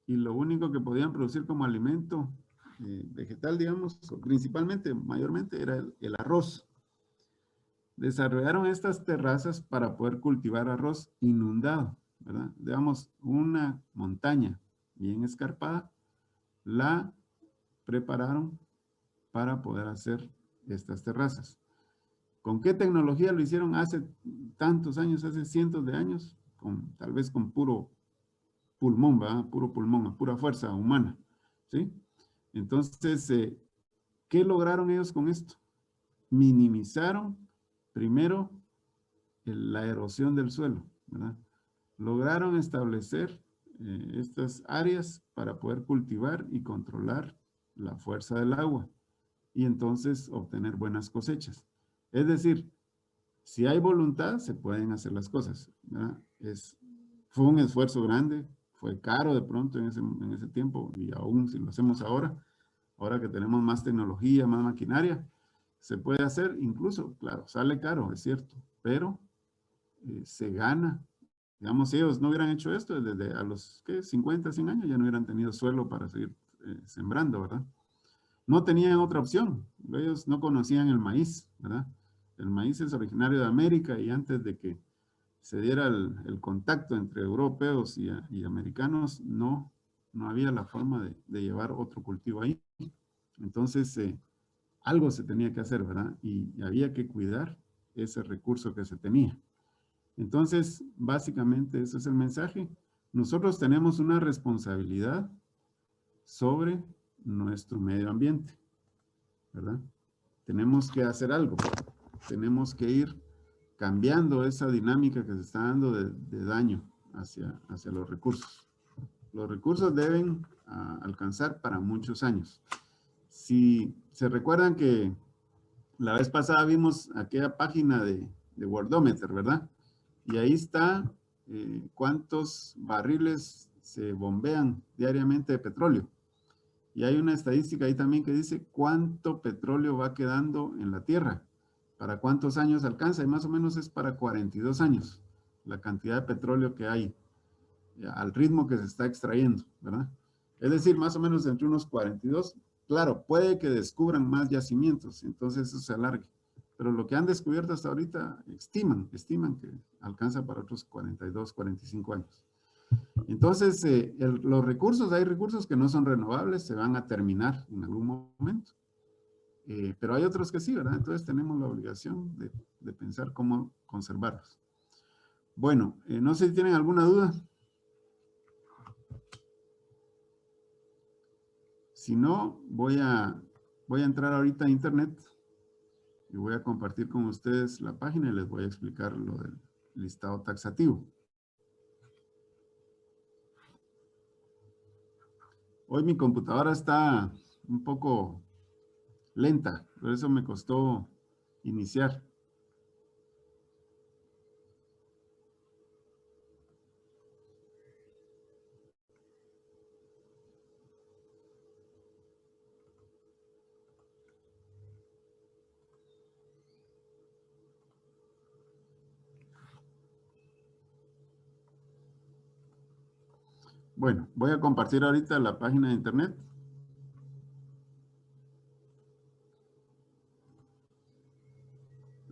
y lo único que podían producir como alimento vegetal, digamos, principalmente, mayormente, era el arroz. Desarrollaron estas terrazas para poder cultivar arroz inundado, ¿verdad? Digamos, una montaña bien escarpada, la prepararon para poder hacer estas terrazas. ¿Con qué tecnología lo hicieron hace tantos años, hace cientos de años? Tal vez con puro pulmón, ¿verdad? Puro pulmón, pura fuerza humana, ¿sí? Entonces, ¿qué lograron ellos con esto? Minimizaron primero la erosión del suelo, ¿verdad? Lograron establecer estas áreas para poder cultivar y controlar la fuerza del agua y entonces obtener buenas cosechas. Es decir, si hay voluntad, se pueden hacer las cosas, ¿verdad? Fue un esfuerzo grande, fue caro de pronto en ese tiempo y aún si lo hacemos ahora que tenemos más tecnología, más maquinaria, se puede hacer, incluso, claro, sale caro, es cierto, pero se gana. Digamos, si ellos no hubieran hecho esto, desde a los ¿qué? 50, 100 años ya no hubieran tenido suelo para seguir sembrando, ¿verdad? No tenían otra opción, ellos no conocían el maíz, ¿verdad? El maíz es originario de América y antes de que se diera el contacto entre europeos y americanos, no había la forma de llevar otro cultivo ahí. Entonces, algo se tenía que hacer, ¿verdad? Y había que cuidar ese recurso que se tenía. Entonces, básicamente, ese es el mensaje. Nosotros tenemos una responsabilidad sobre nuestro medio ambiente, ¿verdad? Tenemos que hacer algo. Tenemos que ir cambiando esa dinámica que se está dando de daño hacia los recursos. Los recursos deben alcanzar para muchos años. Si se recuerdan que la vez pasada vimos aquella página de Worldometer, ¿verdad? Y ahí está cuántos barriles se bombean diariamente de petróleo. Y hay una estadística ahí también que dice cuánto petróleo va quedando en la tierra, para cuántos años alcanza, y más o menos es para 42 años la cantidad de petróleo que hay al ritmo que se está extrayendo, ¿verdad? Es decir, más o menos entre unos 42. Claro, puede que descubran más yacimientos, entonces eso se alargue. Pero lo que han descubierto hasta ahorita, estiman que alcanza para otros 42, 45 años. Entonces, los recursos, hay recursos que no son renovables, se van a terminar en algún momento. Pero hay otros que sí, ¿verdad? Entonces tenemos la obligación de pensar cómo conservarlos. Bueno, no sé si tienen alguna duda. Si no, voy a Voy a entrar ahorita a internet y voy a compartir con ustedes la página y les voy a explicar lo del listado taxativo. Hoy mi computadora está un poco lenta, por eso me costó iniciar. Bueno, voy a compartir ahorita la página de internet.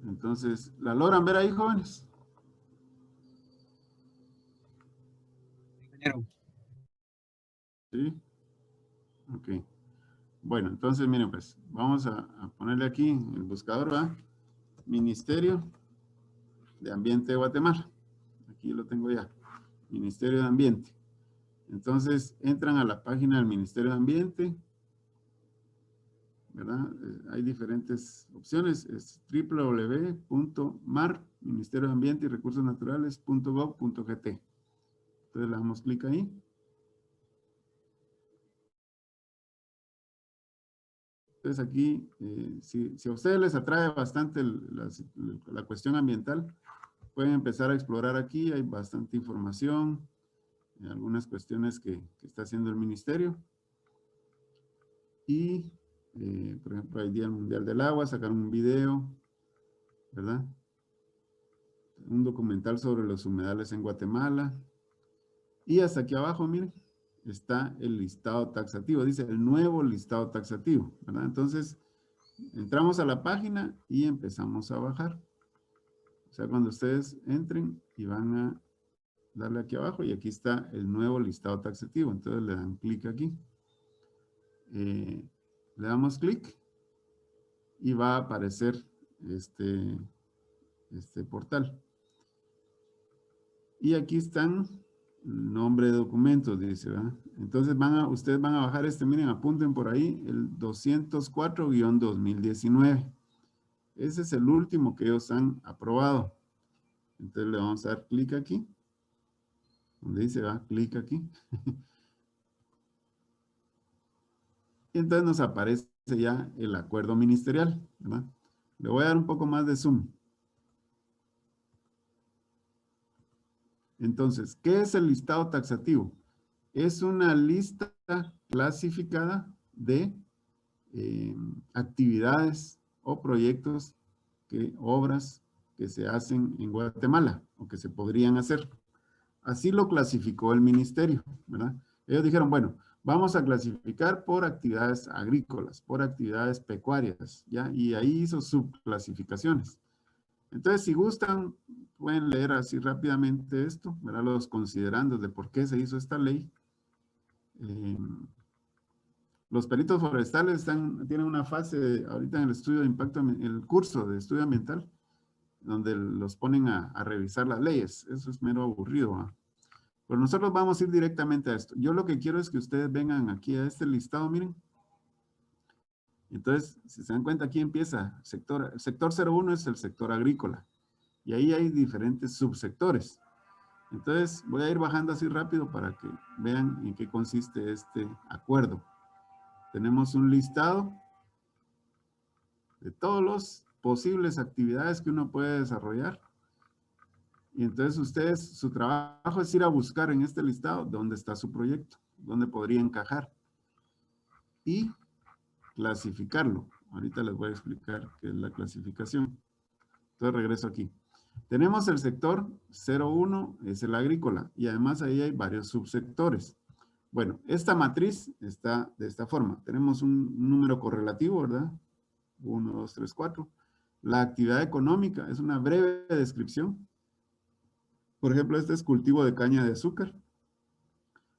Entonces, ¿la logran ver ahí, jóvenes? Sí. Ok. Bueno, entonces, miren, pues, vamos a ponerle aquí el buscador, ¿va? Ministerio de Ambiente de Guatemala. Aquí lo tengo ya. Ministerio de Ambiente. Entonces, entran a la página del Ministerio de Ambiente, ¿verdad? Hay diferentes opciones. Es www.mar, Ministerio de Ambiente y Recursos Naturales.gov.gt. Entonces, le damos clic ahí. Entonces aquí, si a ustedes les atrae bastante la cuestión ambiental, pueden empezar a explorar aquí. Hay bastante información, algunas cuestiones que está haciendo el ministerio. Y, por ejemplo, el Día Mundial del Agua, sacaron un video, ¿verdad? Un documental sobre los humedales en Guatemala. Y hasta aquí abajo, miren, está el listado taxativo. Dice el nuevo listado taxativo, ¿verdad? Entonces, entramos a la página y empezamos a bajar. O sea, cuando ustedes entren y van a darle aquí abajo y aquí está el nuevo listado taxativo. Entonces le dan clic aquí. Le damos clic y va a aparecer este portal. Y aquí están el nombre de documentos, dice, ¿verdad? Entonces ustedes van a bajar miren, apunten por ahí, el 204-2019. Ese es el último que ellos han aprobado. Entonces le vamos a dar clic aquí. Donde dice, va, clic aquí. Y entonces nos aparece ya el acuerdo ministerial, ¿verdad? Le voy a dar un poco más de zoom. Entonces, ¿qué es el listado taxativo? Es una lista clasificada de actividades o proyectos, obras que se hacen en Guatemala o que se podrían hacer. Así lo clasificó el ministerio, ¿verdad? Ellos dijeron, bueno, vamos a clasificar por actividades agrícolas, por actividades pecuarias, ¿ya? Y ahí hizo subclasificaciones. Entonces, si gustan, pueden leer así rápidamente esto, ¿verdad? Los considerandos de por qué se hizo esta ley. Los peritos forestales tienen una fase ahorita en el estudio de impacto, el curso de estudio ambiental, donde los ponen a revisar las leyes. Eso es mero aburrido, ¿va? Pero nosotros vamos a ir directamente a esto. Yo lo que quiero es que ustedes vengan aquí a este listado, miren. Entonces, si se dan cuenta, aquí empieza el sector 01 es el sector agrícola. Y ahí hay diferentes subsectores. Entonces, voy a ir bajando así rápido para que vean en qué consiste este acuerdo. Tenemos un listado de todas las posibles actividades que uno puede desarrollar. Y entonces ustedes, su trabajo es ir a buscar en este listado dónde está su proyecto, dónde podría encajar. Y clasificarlo. Ahorita les voy a explicar qué es la clasificación. Entonces regreso aquí. Tenemos el sector 01, es el agrícola, y además ahí hay varios subsectores. Bueno, esta matriz está de esta forma. Tenemos un número correlativo, ¿verdad? 1, 2, 3, 4. La actividad económica es una breve descripción. Por ejemplo, este es cultivo de caña de azúcar.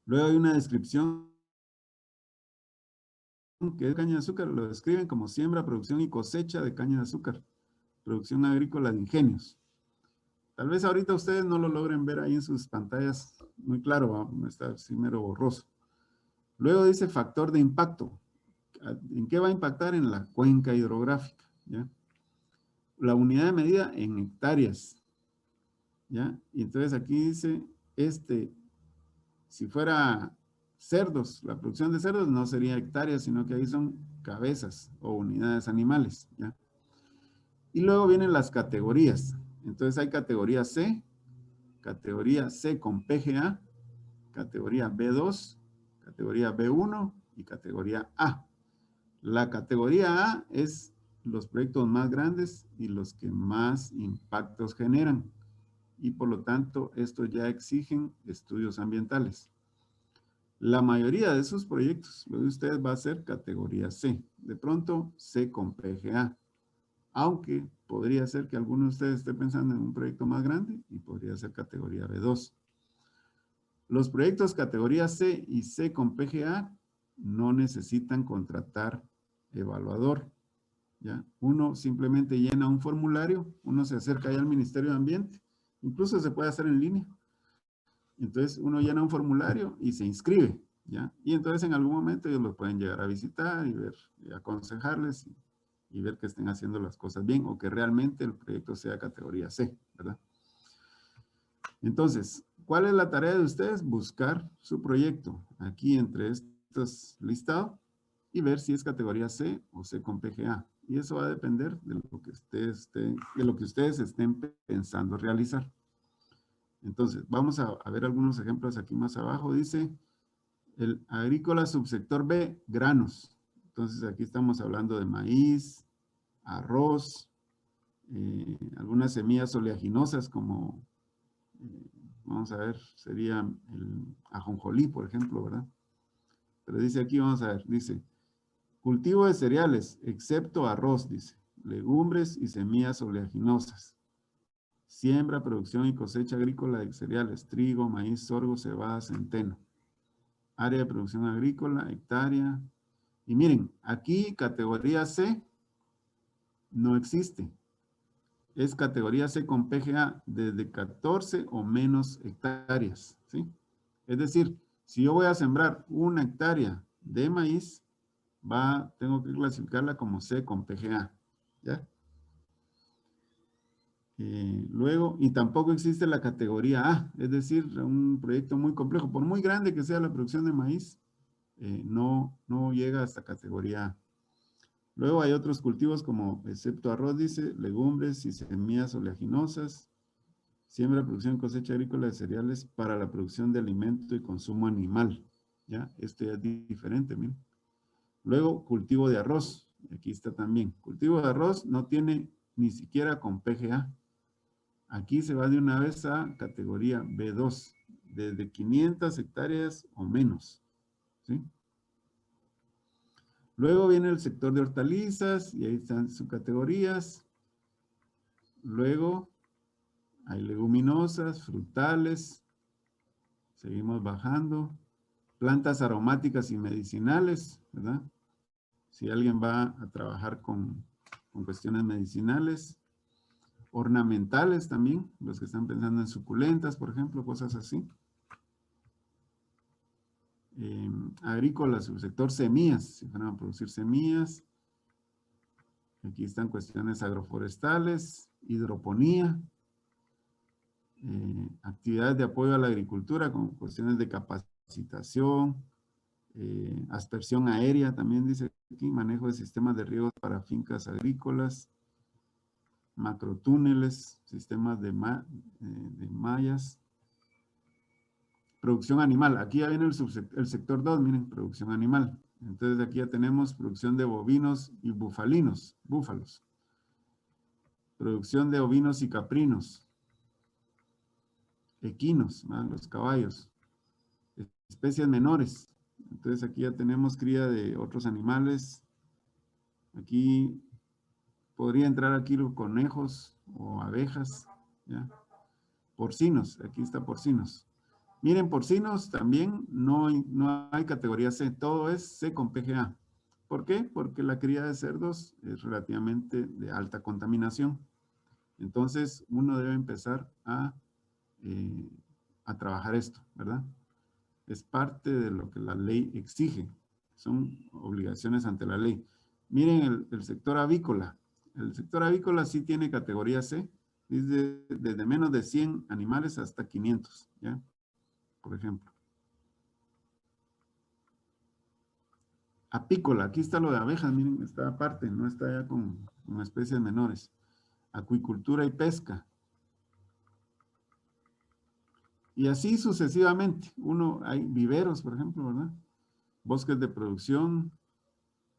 Luego hay una descripción que es caña de azúcar, lo describen como siembra, producción y cosecha de caña de azúcar. Producción agrícola de ingenios. Tal vez ahorita ustedes no lo logren ver ahí en sus pantallas muy claro, está así mero borroso. Luego dice factor de impacto. ¿En qué va a impactar? En la cuenca hidrográfica, ¿ya? La unidad de medida en hectáreas, ¿ya? Y entonces aquí dice, si fuera cerdos, la producción de cerdos no sería hectáreas, sino que ahí son cabezas o unidades animales, ¿ya? Y luego vienen las categorías. Entonces hay categoría C con PGA, categoría B2, categoría B1 y categoría A. La categoría A es los proyectos más grandes y los que más impactos generan. Y por lo tanto, estos ya exigen estudios ambientales. La mayoría de esos proyectos, lo de ustedes va a ser categoría C. De pronto, C con PGA. Aunque podría ser que alguno de ustedes esté pensando en un proyecto más grande y podría ser categoría B2. Los proyectos categoría C y C con PGA no necesitan contratar evaluador, ¿ya? Uno simplemente llena un formulario, uno se acerca ahí al Ministerio de Ambiente, incluso se puede hacer en línea. Entonces uno llena un formulario y se inscribe, ¿ya? Y entonces en algún momento ellos los pueden llegar a visitar y ver, y aconsejarles y ver que estén haciendo las cosas bien o que realmente el proyecto sea categoría C, ¿verdad? Entonces, ¿cuál es la tarea de ustedes? Buscar su proyecto aquí entre estos listados y ver si es categoría C o C con PGA. Y eso va a depender de lo que ustedes estén pensando realizar. Entonces, vamos a ver algunos ejemplos aquí más abajo. Dice, el agrícola subsector B, granos. Entonces, aquí estamos hablando de maíz, arroz, algunas semillas oleaginosas como, vamos a ver, sería el ajonjolí, por ejemplo, ¿verdad? Pero dice aquí, vamos a ver, dice, cultivo de cereales, excepto arroz, dice, legumbres y semillas oleaginosas. Siembra, producción y cosecha agrícola de cereales, trigo, maíz, sorgo, cebada, centeno. Área de producción agrícola, hectárea. Y miren, aquí categoría C no existe. Es categoría C con PGA desde 14 o menos hectáreas, ¿sí? Es decir, si yo voy a sembrar 1 hectárea de maíz, tengo que clasificarla como C con PGA, ¿ya? Luego, y tampoco existe la categoría A, es decir, un proyecto muy complejo, por muy grande que sea la producción de maíz, no llega a esta categoría A. Luego hay otros cultivos como, excepto arroz, dice, legumbres y semillas oleaginosas, siembra, producción y cosecha agrícola de cereales para la producción de alimento y consumo animal, ¿ya? Esto ya es diferente, miren. Luego, cultivo de arroz, aquí está también. Cultivo de arroz no tiene ni siquiera con PGA. Aquí se va de una vez a categoría B2, desde 500 hectáreas o menos, ¿sí? Luego viene el sector de hortalizas y ahí están sus categorías. Luego hay leguminosas, frutales. Seguimos bajando. Plantas aromáticas y medicinales, ¿verdad? Si alguien va a trabajar con cuestiones medicinales. Ornamentales también, los que están pensando en suculentas, por ejemplo, cosas así. Agrícolas, subsector semillas, si fueran a producir semillas. Aquí están cuestiones agroforestales, hidroponía, actividades de apoyo a la agricultura con cuestiones de capacitación, aspersión aérea, también dice aquí, manejo de sistemas de riego para fincas agrícolas, macrotúneles, sistemas de mallas, producción animal. Aquí ya viene el sector 2, miren, producción animal. Entonces aquí ya tenemos producción de bovinos y búfalos. Producción de ovinos y caprinos. Equinos, ¿verdad? Los caballos. Especies menores. Entonces aquí ya tenemos cría de otros animales. Aquí podría entrar aquí los conejos o abejas, ¿ya? Porcinos, aquí está porcinos. Miren, porcinos también no hay categoría C, todo es C con PGA. ¿Por qué? Porque la cría de cerdos es relativamente de alta contaminación. Entonces, uno debe empezar a trabajar esto, ¿verdad? Es parte de lo que la ley exige. Son obligaciones ante la ley. Miren el sector avícola. El sector avícola sí tiene categoría C, desde menos de 100 animales hasta 500, ¿ya? Por ejemplo. Apícola, aquí está lo de abejas, miren, está aparte, no está ya con especies menores. Acuicultura y pesca. Y así sucesivamente. Hay viveros, por ejemplo, ¿verdad? Bosques de producción,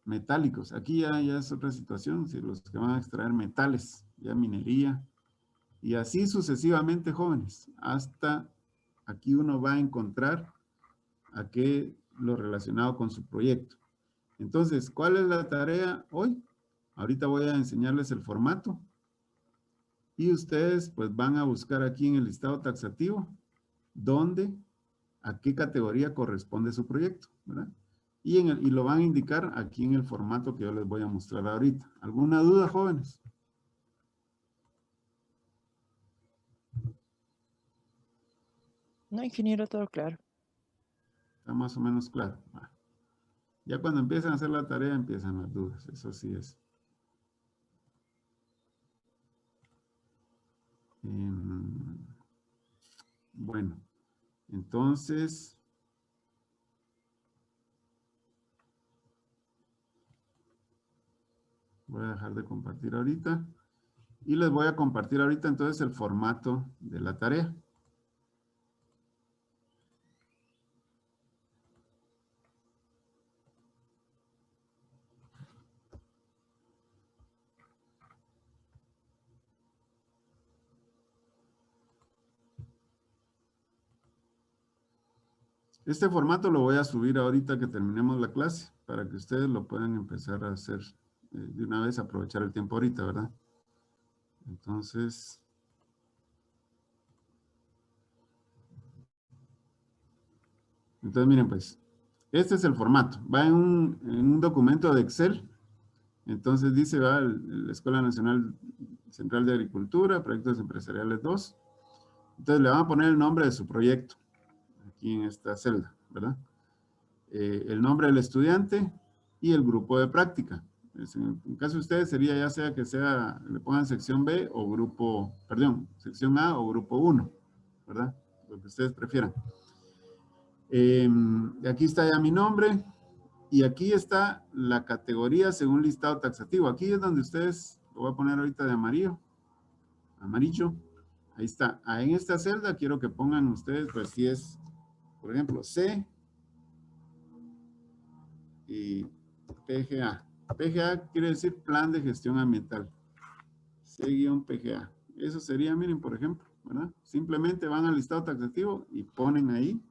metálicos. Aquí ya es otra situación, si los que van a extraer metales, ya minería. Y así sucesivamente, jóvenes, hasta aquí uno va a encontrar lo relacionado con su proyecto. Entonces, ¿cuál es la tarea hoy? Ahorita voy a enseñarles el formato y ustedes pues van a buscar aquí en el listado taxativo a qué categoría corresponde su proyecto, ¿verdad? Y lo van a indicar aquí en el formato que yo les voy a mostrar ahorita. ¿Alguna duda, jóvenes? No, ingeniero, todo claro. Está más o menos claro. Ya cuando empiezan a hacer la tarea empiezan las dudas, eso sí es. Bueno, entonces, voy a dejar de compartir ahorita y les voy a compartir ahorita entonces el formato de la tarea. Este formato lo voy a subir ahorita que terminemos la clase para que ustedes lo puedan empezar a hacer de una vez, aprovechar el tiempo ahorita, ¿verdad? Entonces, miren pues, este es el formato. Va en un documento de Excel. Entonces dice, va la Escuela Nacional Central de Agricultura, Proyectos Empresariales 2. Entonces le van a poner el nombre de su proyecto, aquí en esta celda, ¿verdad? El nombre del estudiante y el grupo de práctica. En el caso de ustedes sería ya sea que le pongan sección B o sección A o grupo 1, ¿verdad? Lo que ustedes prefieran. Aquí está ya mi nombre y aquí está la categoría según listado taxativo. Aquí es donde ustedes, lo voy a poner ahorita de amarillo, ahí está. En esta celda quiero que pongan ustedes, pues si es, por ejemplo, C y PGA. PGA quiere decir Plan de Gestión Ambiental. C-PGA. Eso sería, miren, por ejemplo, ¿verdad? Simplemente van al listado taxativo y ponen ahí,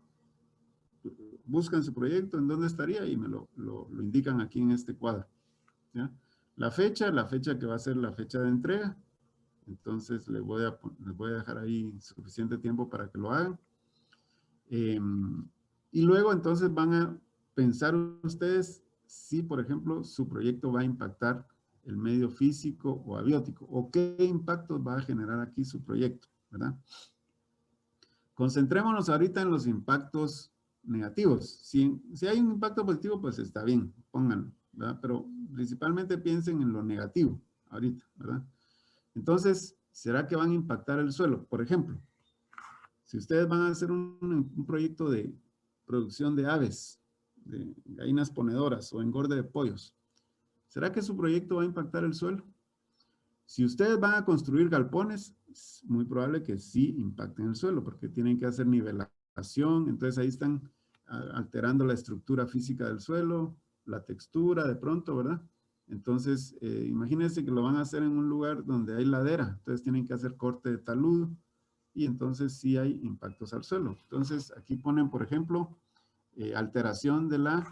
buscan su proyecto, en dónde estaría y me lo indican aquí en este cuadro. ¿Ya? La fecha que va a ser la fecha de entrega. Entonces les voy a dejar ahí suficiente tiempo para que lo hagan. Y luego entonces van a pensar ustedes si, por ejemplo, su proyecto va a impactar el medio físico o abiótico, o qué impactos va a generar aquí su proyecto, ¿verdad? Concentrémonos ahorita en los impactos negativos. Si hay un impacto positivo, pues está bien, pónganlo, ¿verdad? Pero principalmente piensen en lo negativo ahorita, ¿verdad? Entonces, ¿será que van a impactar el suelo? Por ejemplo, si ustedes van a hacer un proyecto de producción de aves, de gallinas ponedoras o engorde de pollos, ¿será que su proyecto va a impactar el suelo? Si ustedes van a construir galpones, es muy probable que sí impacten el suelo, porque tienen que hacer nivelación, entonces ahí están alterando la estructura física del suelo, la textura de pronto, ¿verdad? Entonces, imagínense que lo van a hacer en un lugar donde hay ladera, entonces tienen que hacer corte de taludo, y entonces sí hay impactos al suelo. Entonces, aquí ponen, por ejemplo, alteración de la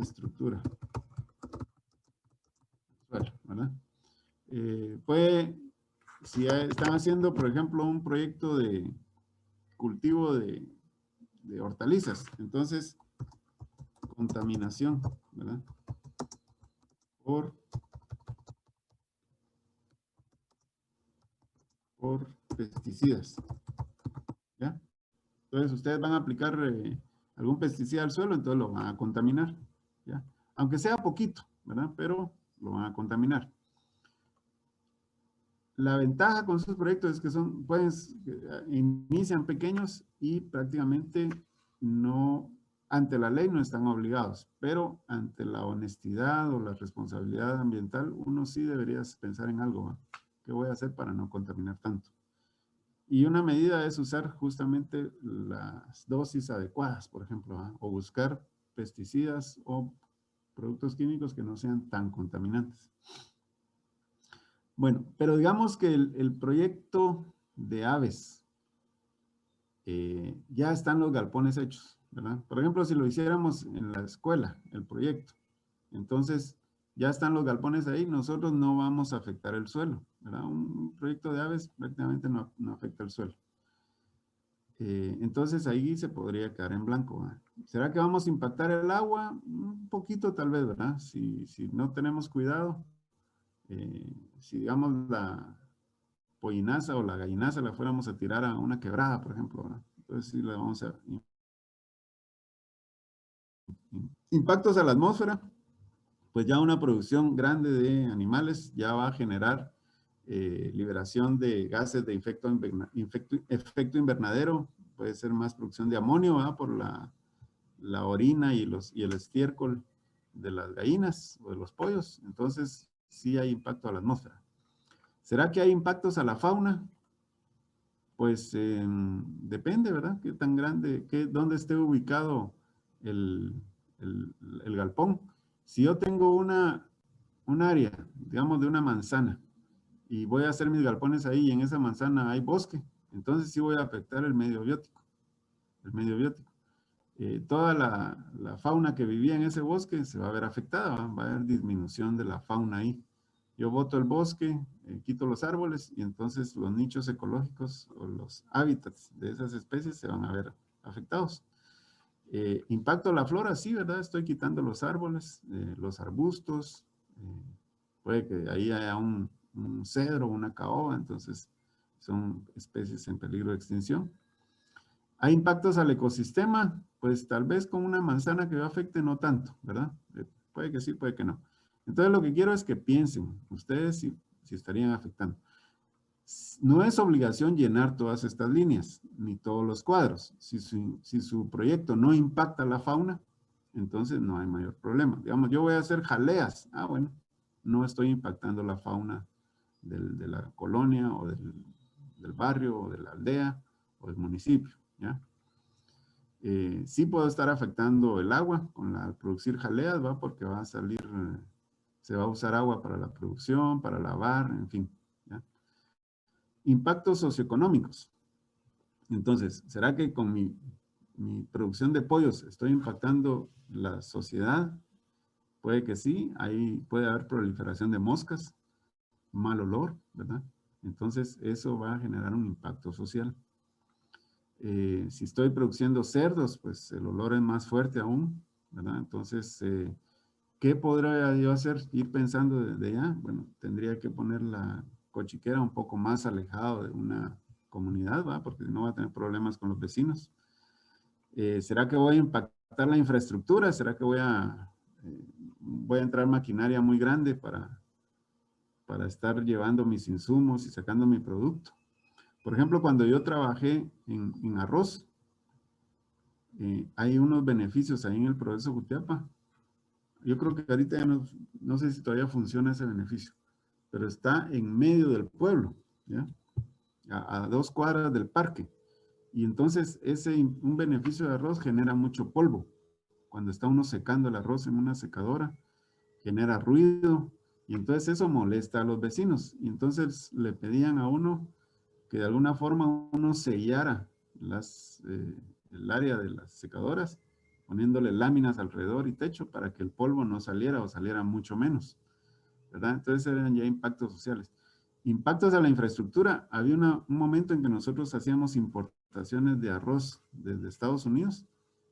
estructura, ¿verdad? Si están haciendo, por ejemplo, un proyecto de cultivo de hortalizas, entonces, contaminación, ¿verdad? Por pesticidas, ¿ya? Entonces ustedes van a aplicar algún pesticida al suelo, entonces lo van a contaminar, ¿ya? Aunque sea poquito, ¿verdad? Pero lo van a contaminar. La ventaja con esos proyectos es que inician pequeños y prácticamente no, ante la ley no están obligados, pero ante la honestidad o la responsabilidad ambiental, uno sí debería pensar en algo, ¿va? ¿Qué voy a hacer para no contaminar tanto? Y una medida es usar justamente las dosis adecuadas, por ejemplo, ¿va? O buscar pesticidas o productos químicos que no sean tan contaminantes. Bueno, pero digamos que el proyecto de aves, ya están los galpones hechos, ¿verdad? Por ejemplo, si lo hiciéramos en la escuela, el proyecto, entonces ya están los galpones ahí, nosotros no vamos a afectar el suelo, ¿verdad? Un proyecto de aves prácticamente no afecta el suelo. Entonces ahí se podría quedar en blanco, ¿verdad? ¿Será que vamos a impactar el agua? Un poquito tal vez, ¿verdad? Si no tenemos cuidado, si digamos la pollinaza o la gallinaza la fuéramos a tirar a una quebrada, por ejemplo, ¿verdad? Entonces sí le vamos a... Impactos a la atmósfera, pues ya una producción grande de animales ya va a generar liberación de gases de efecto invernadero, puede ser más producción de amonio, ¿verdad? Por la orina y el estiércol de las gallinas o de los pollos, entonces sí hay impacto a la atmósfera. ¿Será que hay impactos a la fauna? Pues depende, ¿verdad? Qué tan grande, dónde esté ubicado el, el galpón. Si yo tengo un área, digamos, de una manzana, y voy a hacer mis galpones ahí, y en esa manzana hay bosque, entonces sí voy a afectar el medio biótico. El medio biótico. Toda la fauna que vivía en ese bosque se va a ver afectada, va a haber disminución de la fauna ahí. Yo boto el bosque, quito los árboles y entonces los nichos ecológicos o los hábitats de esas especies se van a ver afectados. Impacto a la flora, sí, ¿verdad? Estoy quitando los árboles, los arbustos, puede que ahí haya un cedro, una caoba, entonces son especies en peligro de extinción. ¿Hay impactos al ecosistema? Pues tal vez con una manzana que afecte no tanto, ¿verdad? Puede que sí, puede que no. Entonces lo que quiero es que piensen ustedes si estarían afectando. No es obligación llenar todas estas líneas, ni todos los cuadros. Si su proyecto no impacta la fauna, entonces no hay mayor problema. Digamos, yo voy a hacer jaleas. Ah, bueno, no estoy impactando la fauna de la colonia o del barrio o de la aldea o del municipio, ¿ya? Sí puedo estar afectando el agua al producir jaleas, ¿va? Porque va a salir, se va a usar agua para la producción, para lavar, en fin, ¿ya? Impactos socioeconómicos. Entonces, ¿será que con mi producción de pollos estoy impactando la sociedad? Puede que sí, ahí puede haber proliferación de moscas, mal olor, ¿verdad? Entonces, eso va a generar un impacto social. Si estoy produciendo cerdos, pues el olor es más fuerte aún, ¿verdad? Entonces, ¿qué podría yo hacer? Ir pensando desde ya, bueno, tendría que poner la cochiquera un poco más alejado de una comunidad, ¿va? Porque no va a tener problemas con los vecinos. ¿Será que voy a impactar la infraestructura? ¿Será que voy a entrar maquinaria muy grande para estar llevando mis insumos y sacando mi producto? Por ejemplo, cuando yo trabajé en arroz, hay unos beneficios ahí en el proceso Jutiapa. Yo creo que ahorita ya no sé si todavía funciona ese beneficio, pero está en medio del pueblo, ¿ya? A 2 cuadras del parque. Y entonces un beneficio de arroz genera mucho polvo. Cuando está uno secando el arroz en una secadora, genera ruido y entonces eso molesta a los vecinos. Y entonces le pedían a uno que de alguna forma uno sellara el área de las secadoras, poniéndole láminas alrededor y techo para que el polvo no saliera o saliera mucho menos, ¿verdad? Entonces eran ya impactos sociales. Impactos a la infraestructura. Había un momento en que nosotros hacíamos importaciones de arroz desde Estados Unidos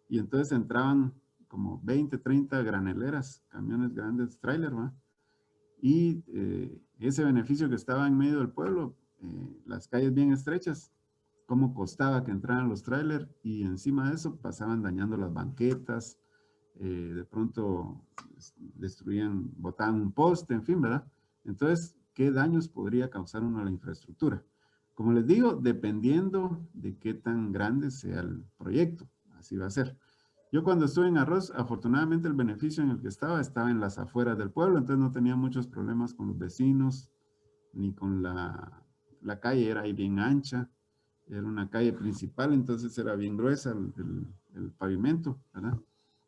y entonces entraban como 20, 30 graneleras, camiones grandes, tráiler, ¿va? Y ese beneficio que estaba en medio del pueblo, las calles bien estrechas, cómo costaba que entraran los trailers y encima de eso pasaban dañando las banquetas, de pronto destruían, botaban un poste, en fin, ¿verdad? Entonces, ¿qué daños podría causar uno a la infraestructura? Como les digo, dependiendo de qué tan grande sea el proyecto, así va a ser. Yo cuando estuve en Arroz, afortunadamente el beneficio en el que estaba en las afueras del pueblo, entonces no tenía muchos problemas con los vecinos, ni con la calle, era ahí bien ancha, era una calle principal, entonces era bien gruesa el pavimento, ¿verdad?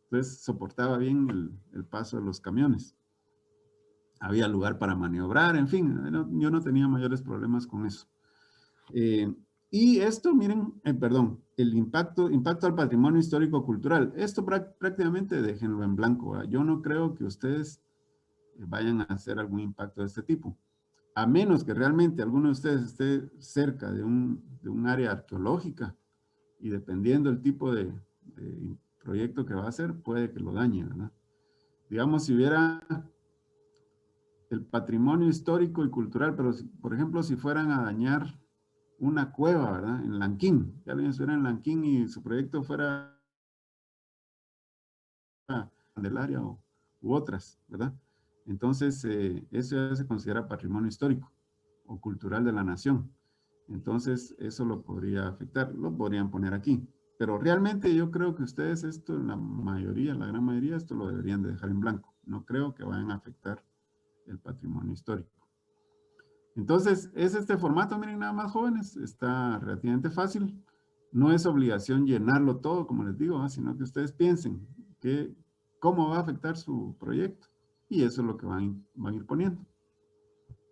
Entonces soportaba bien el paso de los camiones. Había lugar para maniobrar, en fin, yo no tenía mayores problemas con eso. Y esto, miren, perdón, el impacto al patrimonio histórico-cultural. Esto prácticamente déjenlo en blanco, ¿verdad? Yo no creo que ustedes vayan a hacer algún impacto de este tipo. A menos que realmente alguno de ustedes esté cerca de un área arqueológica y dependiendo del tipo de proyecto que va a hacer, puede que lo dañe, ¿verdad? Digamos, si hubiera el patrimonio histórico y cultural, pero por ejemplo, si fueran a dañar una cueva, ¿verdad? En Lanquín, que alguien estuviera en Lanquín y su proyecto fuera del área u otras, ¿verdad? Entonces, eso ya se considera patrimonio histórico o cultural de la nación. Entonces, eso lo podría afectar, lo podrían poner aquí. Pero realmente yo creo que ustedes esto, la mayoría, la gran mayoría, esto lo deberían de dejar en blanco. No creo que vayan a afectar el patrimonio histórico. Entonces, es este formato, miren, nada más jóvenes, está relativamente fácil. No es obligación llenarlo todo, como les digo, sino que ustedes piensen cómo va a afectar su proyecto. Y eso es lo que van a ir poniendo.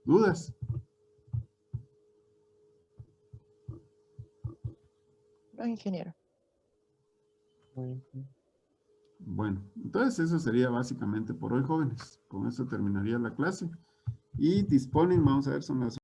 ¿Dudas? No, ingeniero. Bueno, entonces eso sería básicamente por hoy, jóvenes. Con eso terminaría la clase. Y disponen, vamos a ver, son las